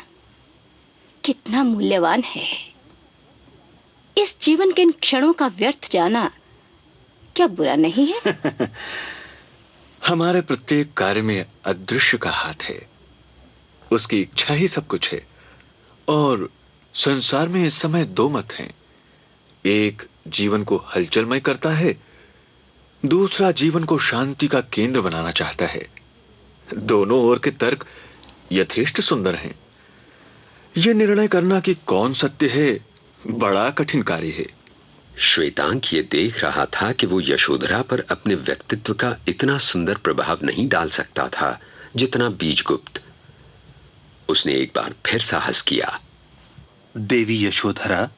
S9: कितना मूल्यवान है। इस जीवन के इन क्षणों का व्यर्थ जाना क्या बुरा नहीं है?
S6: हमारे प्रत्येक कार्य में अदृश्य का हाथ है, उसकी इच्छा ही सब कुछ है। और संसार में इस समय दो मत हैं, एक जीवन को हलचलमय करता है, दूसरा जीवन को शांति का केंद्र बनाना चाहता है। दोनों ओर के तर्क यथेष्ट सुंदर हैं। यह निर्णय करना कि कौन सत्य है बड़ा कठिन कार्य है।
S8: श्वेतांक ये देख रहा था कि वो यशोधरा पर अपने व्यक्तित्व का इतना सुंदर प्रभाव नहीं डाल सकता था जितना बीजगुप्त। उसने एक बार फिर साहस किया।
S10: देवी यशोधरा,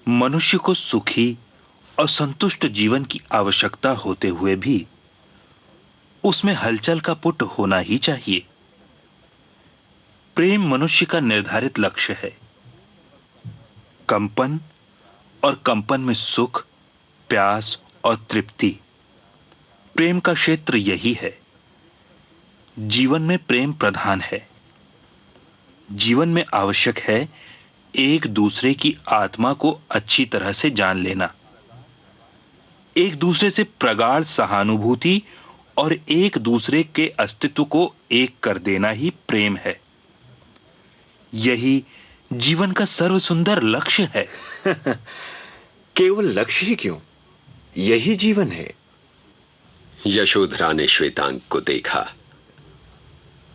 S10: मनुष्य को सुखी और संतुष्ट जीवन की आवश्यकता होते हुए भी उसमें हलचल का पुट होना ही चाहिए। प्रेम मनुष्य का निर्धारित लक्ष्य है। कंपन और कंपन में सुख, प्यास और तृप्ति, प्रेम का क्षेत्र यही है। जीवन में प्रेम प्रधान है। जीवन में आवश्यक है एक दूसरे की आत्मा को अच्छी तरह से जान लेना, एक दूसरे से प्रगाढ़ सहानुभूति और एक दूसरे के अस्तित्व को एक कर देना ही प्रेम है। यही जीवन का सर्वसुंदर लक्ष्य है।
S6: केवल लक्ष्य ही क्यों, यही जीवन है।
S8: यशोधरा ने श्वेतांक को देखा।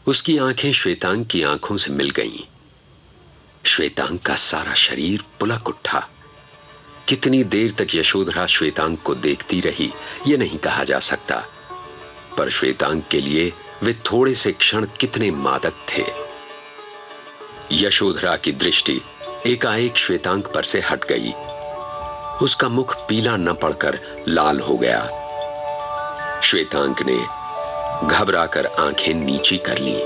S8: उसकी आंखें श्वेतांक की आंखों से मिल गईं। श्वेतांक का सारा शरीर पुलक उठा। कितनी देर तक यशोधरा श्वेतांक को देखती रही यह नहीं कहा जा सकता, पर श्वेतांक के लिए वे थोड़े से क्षण कितने मादक थे। यशोधरा की दृष्टि एकाएक श्वेतांक पर से हट गई। उसका मुख पीला न पड़कर लाल हो गया। श्वेतांक ने घबराकर आंखें नीची कर लीं।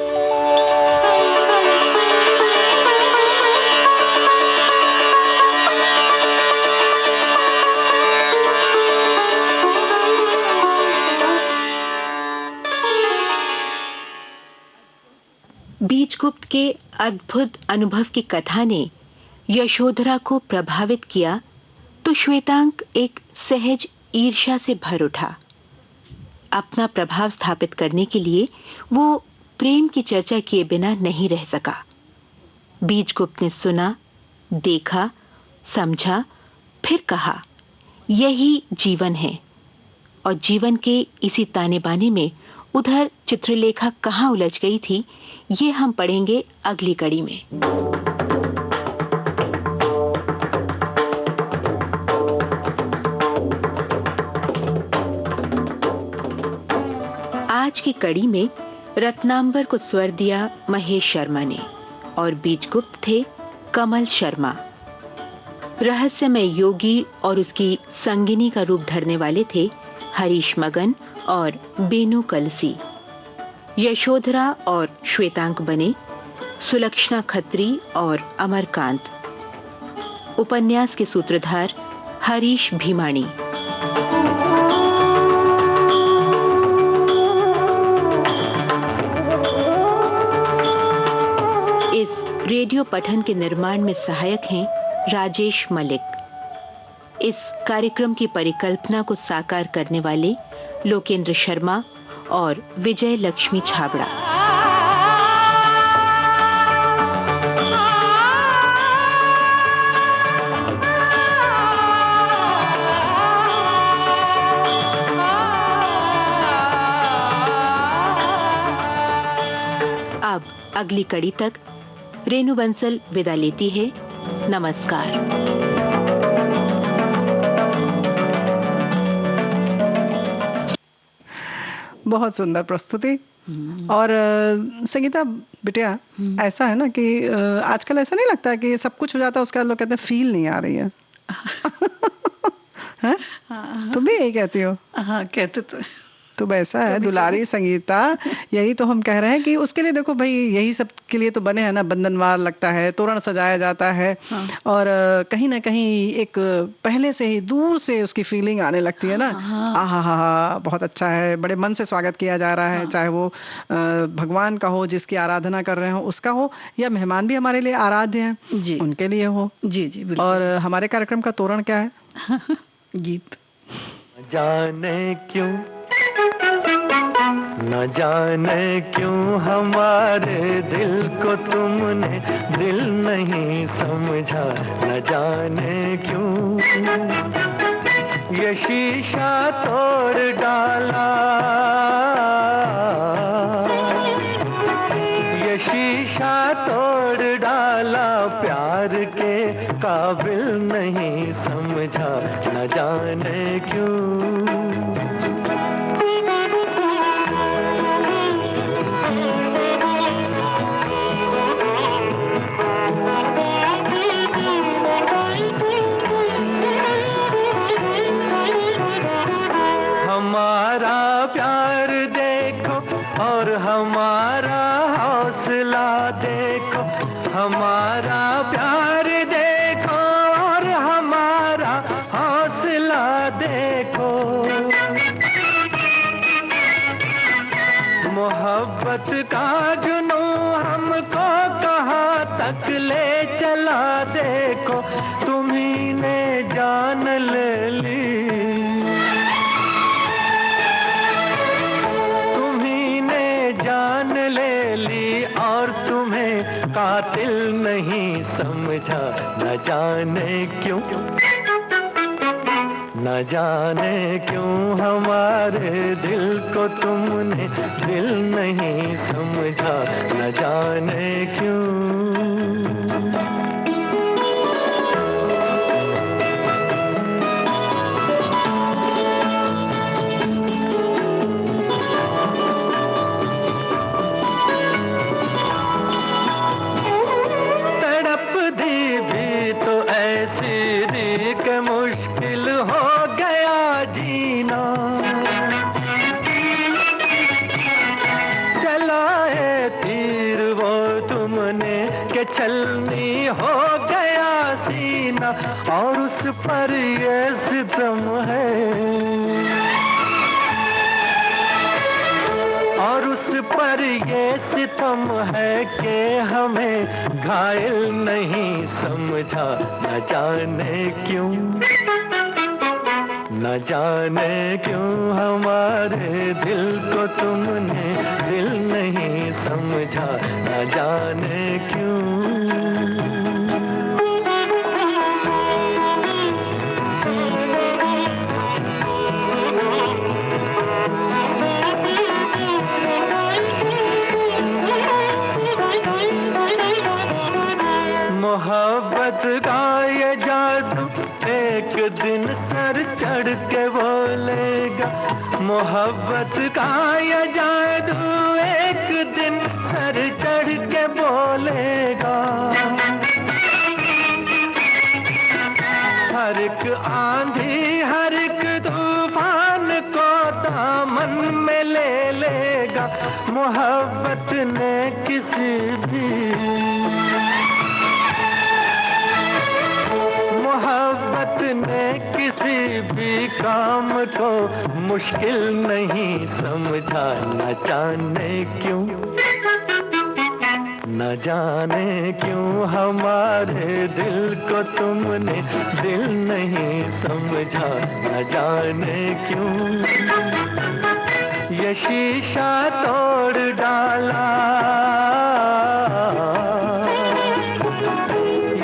S1: बीजगुप्त के अद्भुत अनुभव की कथा ने यशोधरा को प्रभावित किया तो श्वेतांक एक सहज ईर्ष्या से भर उठा। अपना प्रभाव स्थापित करने के लिए वो प्रेम की चर्चा किए बिना नहीं रह सका। बीजगुप्त ने सुना, देखा, समझा, फिर कहा, यही जीवन है। और जीवन के इसी ताने बाने में उधर चित्रलेखा कहाँ उलझ गई थी, ये हम पढ़ेंगे अगली कड़ी में। आज की कड़ी में रत्नांबर को स्वर दिया महेश शर्मा ने और बीजगुप्त थे कमल शर्मा। रहस्यमय योगी और उसकी संगिनी का रूप धरने वाले थे हरीश मगन और बेनू कलसी। यशोधरा और श्वेतांक बने सुलक्षणा खत्री और अमरकांत। उपन्यास के सूत्रधार हरीश भीमाणी। इस रेडियो पठन के निर्माण में सहायक हैं राजेश मलिक। इस कार्यक्रम की परिकल्पना को साकार करने वाले लोकेंद्र शर्मा और विजय लक्ष्मी छाबड़ा। अब अगली कड़ी तक रेणु बंसल विदा लेती है। नमस्कार।
S3: बहुत सुंदर प्रस्तुति। और संगीता बिटिया, ऐसा है ना कि आजकल ऐसा नहीं लगता कि सब कुछ हो जाता है उसके बाद लोग कहते हैं फील नहीं आ रही है। हैं? तुम भी यही कहती हो?
S2: हाँ, कहते तो
S3: ऐसा है दुलारी संगीता, यही तो हम कह रहे हैं कि उसके लिए देखो भाई, यही सब के लिए तो बने हैं ना, बंधनवार लगता है, तोरण सजाया जाता है। हाँ। और कहीं ना कहीं एक पहले से ही दूर से उसकी फीलिंग आने लगती है ना। हाँ। आहा हा हा, बहुत अच्छा है, बड़े मन से स्वागत किया जा रहा है। हाँ। चाहे वो भगवान का हो, जिसकी आराधना कर रहे हो उसका हो, या मेहमान भी हमारे लिए आराध्य हैं जी, उनके लिए हो। जी जी बिल्कुल। और हमारे कार्यक्रम का तोरण क्या है? गीत।
S4: जाने क्यों, न जाने क्यों हमारे दिल को तुमने दिल नहीं समझा, न जाने क्यों ये शीशा तोड़ डाला, ये शीशा तोड़ डाला, प्यार के काबिल नहीं समझा, न जाने क्यों। हमारा प्यार देखो और हमारा हौसला देखो, हमारा प्यार देखो और हमारा हौसला देखो, मोहब्बत का जुनून हमको कहाँ तक ले चला देखो, तुम्ही ने जान ले ली, जान ले ली और तुम्हें कातिल नहीं समझा, न जाने क्यों, न जाने क्यों हमारे दिल को तुमने दिल नहीं समझा, न जाने क्यों। मुश्किल हो गया जीना, चलाए तीर वो तुमने के छलनी हो गया सीना, और उस पर ये सितम है, और उस पर ये सितम है कि हमें घायल नहीं समझा, न जाने क्यों, न जाने क्यों हमारे दिल को तुमने दिल नहीं समझा, न जाने क्यों। मोहब्बत का ये जादू एक दिन सर चढ़ के बोलेगा, मोहब्बत का ये जादू एक दिन सर चढ़ के बोलेगा, हर एक आंधी हर एक तूफान को दामन में ले लेगा, मोहब्बत ने किसी भी, मोहब्बत ने किसी भी काम को मुश्किल नहीं समझा, न जाने क्यों, न जाने क्यों हमारे दिल को तुमने दिल नहीं समझा, न जाने क्यों ये शीशा तोड़ डाला,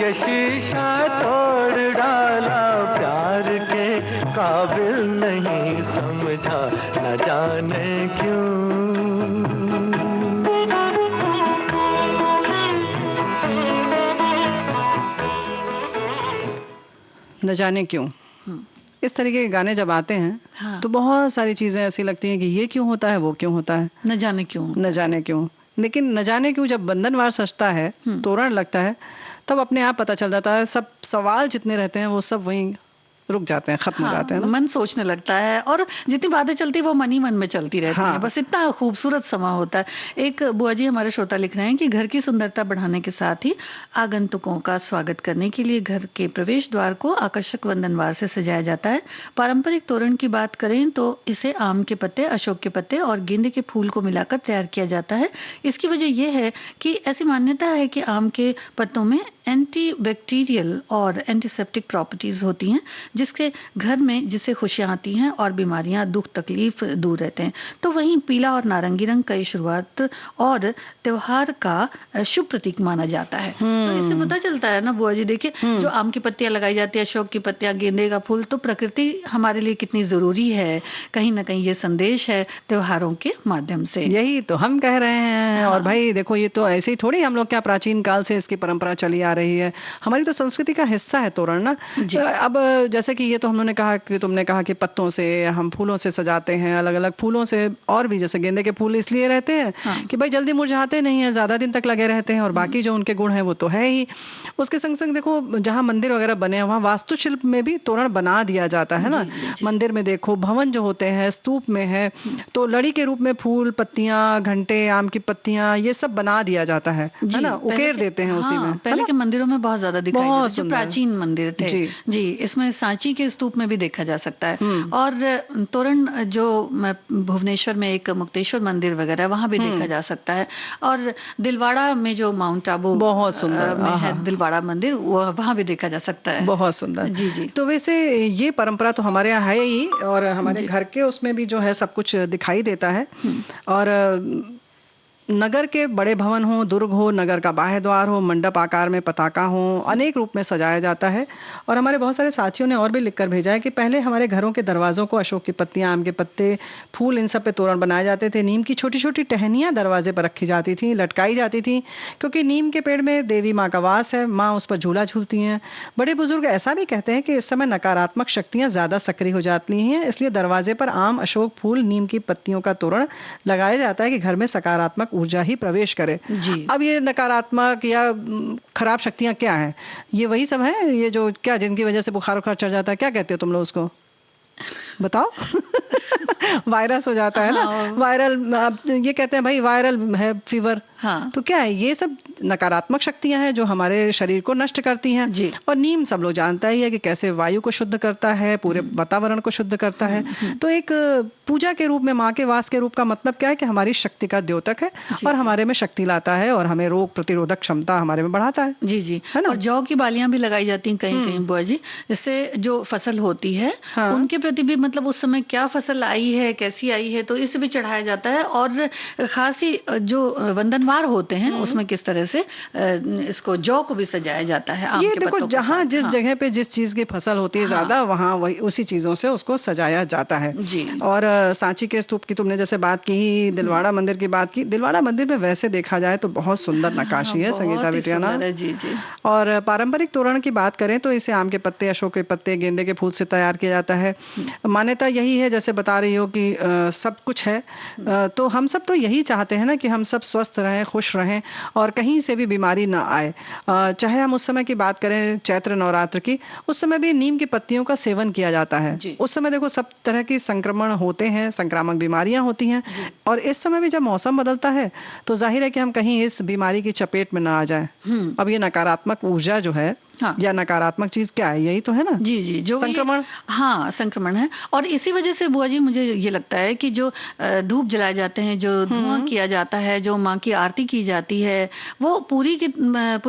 S4: ये शीशा तोड़ डाला, प्यार के काबिल नहीं समझा, न जाने क्यों।
S3: न जाने क्यों। इस तरीके के गाने जब आते हैं
S2: हाँ।
S3: तो बहुत सारी चीजें ऐसी लगती हैं कि ये क्यों होता है, वो क्यों होता है,
S2: न जाने क्यों।
S3: न जाने क्यों। लेकिन न जाने क्यों जब बंधनवार सजता है, तोरण लगता है, तब अपने आप पता चल जाता है, सब सवाल जितने रहते हैं वो सब वहीं रुक जाते हैं, खत्म हो जाते हैं ना।
S2: मन सोचने लगता है और जितनी बातें चलती है वो मन ही मन में चलती रहती हैं। बस इतना खूबसूरत समा होता है। एक बुआ जी हमारे श्रोता लिख रहे हैं कि घर की सुंदरता बढ़ाने के साथ ही आगंतुकों का स्वागत करने के लिए घर के प्रवेश द्वार को आकर्षक वंदनवार से सजाया जाता है। पारंपरिक तोरण की बात करें तो इसे आम के पत्ते, अशोक के पत्ते और गेंदे के फूल को मिलाकर तैयार किया जाता है। इसकी वजह यह है कि ऐसी मान्यता है कि आम के पत्तों में एंटीबैक्टीरियल और एंटीसेप्टिक प्रॉपर्टीज होती हैं, जिसके घर में जिससे खुशियां आती हैं और बीमारियां, दुख, तकलीफ दूर रहते हैं। तो वहीं पीला और नारंगी रंग कई शुरुआत और त्योहार का शुभ प्रतीक माना जाता है। तो इससे पता चलता है ना बुआ जी, देखिए जो आम की पत्तियां लगाई जाती है, अशोक की पत्तियां, गेंदे का फूल, तो प्रकृति हमारे लिए कितनी जरूरी है। कहीं ना कहीं ये संदेश है त्योहारों के माध्यम से।
S3: यही तो हम कह रहे हैं। और भाई देखो, ये तो ऐसे ही थोड़ी हम लोग क्या प्राचीन काल से इसकी परंपरा चली आ रही है, हमारी तो संस्कृति का हिस्सा है तोरण ना। अब जैसे कि ये तो हमने कहा कि तुमने कहा कि पत्तों से, हम फूलों से सजाते हैं, अलग अलग फूलों से, और भी जैसे गेंदे के फूल इसलिए रहते हैं कि भाई जल्दी मुरझाते नहीं है, ज्यादा दिन तक लगे रहते हैं, और बाकी जो उनके गुण हैं वो तो है ही। उसके संग संग देखो जहां मंदिर वगैरह बने हैं वहां वास्तुशिल्प में भी तोरण बना दिया जाता है ना। मंदिर में देखो भवन जो होते हैं, स्तूप में है तो लड़ी के रूप में फूल, पत्तियां, घंटे, आम की पत्तियां, ये सब बना दिया जाता है ना, उकेर देते हैं उसी में।
S2: पहले के मंदिरों में बहुत ज्यादा दिखाई देते हैं, जो प्राचीन मंदिर थे। जी, इसमें सांची के स्तूप में भी देखा जा सकता है। और तोरण जो भुवनेश्वर में एक मुक्तेश्वर मंदिर वगैरह वहां भी देखा जा सकता है। और दिलवाड़ा में जो माउंट आबू
S3: बहुत सुंदर
S2: में है दिलवाड़ा मंदिर, वहां भी देखा जा सकता है।
S3: बहुत सुंदर।
S2: जी जी।
S3: तो वैसे ये परंपरा तो हमारे यहाँ है ही, और हमारे घर के उसमें भी जो है सब कुछ दिखाई देता है। और नगर के बड़े भवन हो, दुर्ग हो, नगर का बाह्य द्वार हो, मंडप आकार में पताका हो, अनेक रूप में सजाया जाता है। और हमारे बहुत सारे साथियों ने और भी लिखकर भेजा है कि पहले हमारे घरों के दरवाजों को अशोक की पत्तियां, आम के पत्ते, फूल, इन सब पे तोरण बनाए जाते थे। नीम की छोटी छोटी टहनियां दरवाजे पर रखी जाती थी, लटकाई जाती थी, क्योंकि नीम के पेड़ में देवी माँ का वास है, माँ उस पर झूला झूलती हैं। बड़े बुजुर्ग ऐसा भी कहते हैं कि इस समय नकारात्मक शक्तियां ज्यादा सक्रिय हो जाती हैं, इसलिए दरवाजे पर आम, अशोक, फूल, नीम की पत्तियों का तोरण लगाया जाता है कि घर में सकारात्मक ऊर्जा ही प्रवेश करे। अब ये नकारात्मक या खराब शक्तियां क्या हैं? ये वही सब है, ये जो क्या जिनकी वजह से बुखार उखार चढ़ जाता है, क्या कहते हो तुम लोग उसको, बताओ? वायरस हो जाता है ना, वायरल, अब ये कहते हैं भाई वायरल है फीवर। तो क्या है, ये सब नकारात्मक शक्तियां हैं जो हमारे शरीर को नष्ट करती हैं। और नीम सब लोग जानता ही है कि कैसे वायु को शुद्ध करता है, पूरे वातावरण को शुद्ध करता है। तो एक पूजा के रूप में, माँ के वास के रूप का मतलब क्या है कि हमारी शक्ति का द्योतक है और हमारे में शक्ति लाता है और हमें रोग प्रतिरोधक क्षमता हमारे में बढ़ाता है।
S2: जी जी, है ना। और जौ की बालियां भी लगाई जाती हैं कहीं कहीं बुआ जी, जिससे जो फसल होती है उनके प्रति भी, मतलब उस समय क्या फसल आई है, कैसी आई है, तो इसे भी चढ़ाया जाता है। और खासी जो वंदनवार होते हैं उसमें किस तरह से इसको जौ को भी सजाया जाता है।
S3: ये देखो जहाँ जिस जगह पे जिस चीज की फसल होती है ज्यादा, वहाँ वही उसी चीजों से उसको सजाया जाता है। और सांची के स्तूप की तुमने जैसे बात की, दिलवाड़ा मंदिर की बात की, दिलवाड़ा मंदिर में वैसे देखा जाए तो बहुत सुंदर नक्काशी है संगीता बिटिया ना।
S2: जी जी।
S3: और पारंपरिक तोरण की बात करें तो इसे आम के पत्ते, अशोक के पत्ते, गेंदे के फूल से तैयार किया जाता है। मान्यता यही है, जैसे बता रही हो कि सब कुछ है, तो हम सब तो यही चाहते हैं ना कि हम सब स्वस्थ रहें, खुश रहें और कहीं से भी बीमारी ना आए। चाहे हम उस समय की बात करें चैत्र नवरात्र की, उस समय भी नीम की पत्तियों का सेवन किया जाता है। उस समय देखो सब तरह की संक्रमण होते हैं, संक्रामक बीमारियां होती हैं, और इस समय भी जब मौसम बदलता है तो जाहिर है कि हम कहीं इस बीमारी की चपेट में ना आ जाए। अब ये नकारात्मक ऊर्जा जो है या नकारात्मक चीज क्या है, यही तो है ना।
S2: जी जी, जो
S3: संक्रमण,
S2: संक्रमण है। और इसी वजह से बुआ जी मुझे ये लगता है कि जो धूप जलाए जाते हैं, जो धुआं किया जाता है, जो माँ की आरती की जाती है, वो पूरी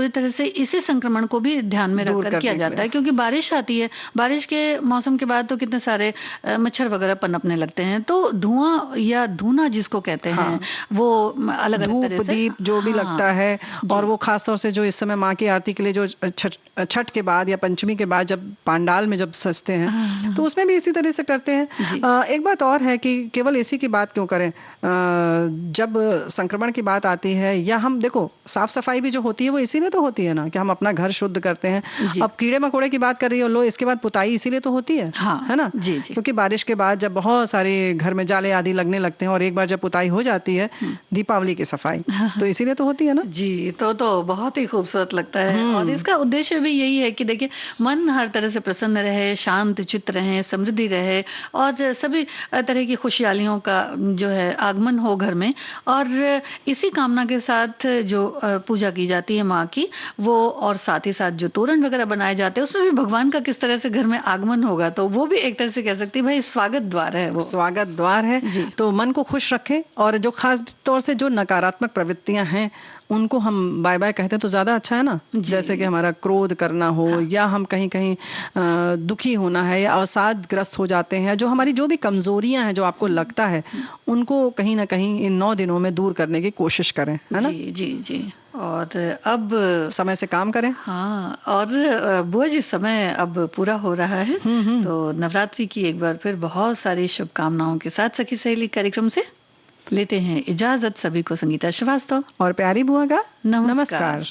S2: तरह से इसी संक्रमण को भी ध्यान में रखकर किया जाता है। क्योंकि बारिश आती है, बारिश के मौसम के बाद तो कितने सारे मच्छर वगैरह पनपने लगते हैं, तो धुआं या धूना जिसको कहते हैं, वो अलग अलग तरह से
S3: दीप जो भी लगता है। और वो खासतौर से जो इस समय माँ की आरती के लिए जो छठ के बाद या पंचमी के बाद जब पंडाल में जब सजते हैं तो उसमें भी इसी तरह से करते हैं। एक बात और है कि केवल इसी की बात क्यों करें, जब संक्रमण की बात आती है या हम देखो साफ सफाई भी जो होती है वो इसीलिए तो होती है ना कि हम अपना घर शुद्ध करते हैं। अब कीड़े मकोड़े की बात कर रही हो लो, इसके बाद पुताई इसीलिए तो होती है, है ना? क्योंकि बारिश के बाद जब बहुत सारे घर में जाले आदि लगने लगते हैं और एक बार जब पुताई हो जाती है, दीपावली की सफाई, तो इसीलिए तो होती है ना जी।
S2: तो बहुत ही खूबसूरत लगता है और इसका उद्देश्य भी यही है कि देखिए मन हर तरह से प्रसन्न रहे, शांत चित्त रहे, समृद्धि रहे और सभी तरह की खुशहालियों का जो है आगमन हो घर में। और इसी कामना के साथ जो पूजा की जाती है माँ की, वो और साथ ही साथ जो तोरण वगैरह बनाए जाते हैं उसमें भी भगवान का किस तरह से घर में आगमन होगा, तो वो भी एक तरह से कह सकती है भाई स्वागत द्वार है, वो
S3: स्वागत द्वार है। तो मन को खुश रखे और जो खास तौर से जो नकारात्मक प्रवृत्तियां हैं उनको हम बाय बाय कहते हैं तो ज्यादा अच्छा है ना। जैसे कि हमारा क्रोध करना हो या हम कहीं कहीं दुखी होना है या अवसादग्रस्त हो जाते हैं, जो हमारी जो भी कमजोरियां हैं जो आपको लगता है उनको कहीं ना कहीं इन 9 दिनों में दूर करने की कोशिश करें, है ना?
S2: जी। और अब
S3: समय से काम करें।
S2: हाँ, और बुआ जी समय अब पूरा हो रहा है, तो नवरात्रि की एक बार फिर बहुत सारी शुभकामनाओं के साथ सखी सहेली कार्यक्रम से लेते हैं इजाजत। सभी को संगीता श्रीवास्तव
S3: और प्यारी बुआ का
S2: नमस्कार।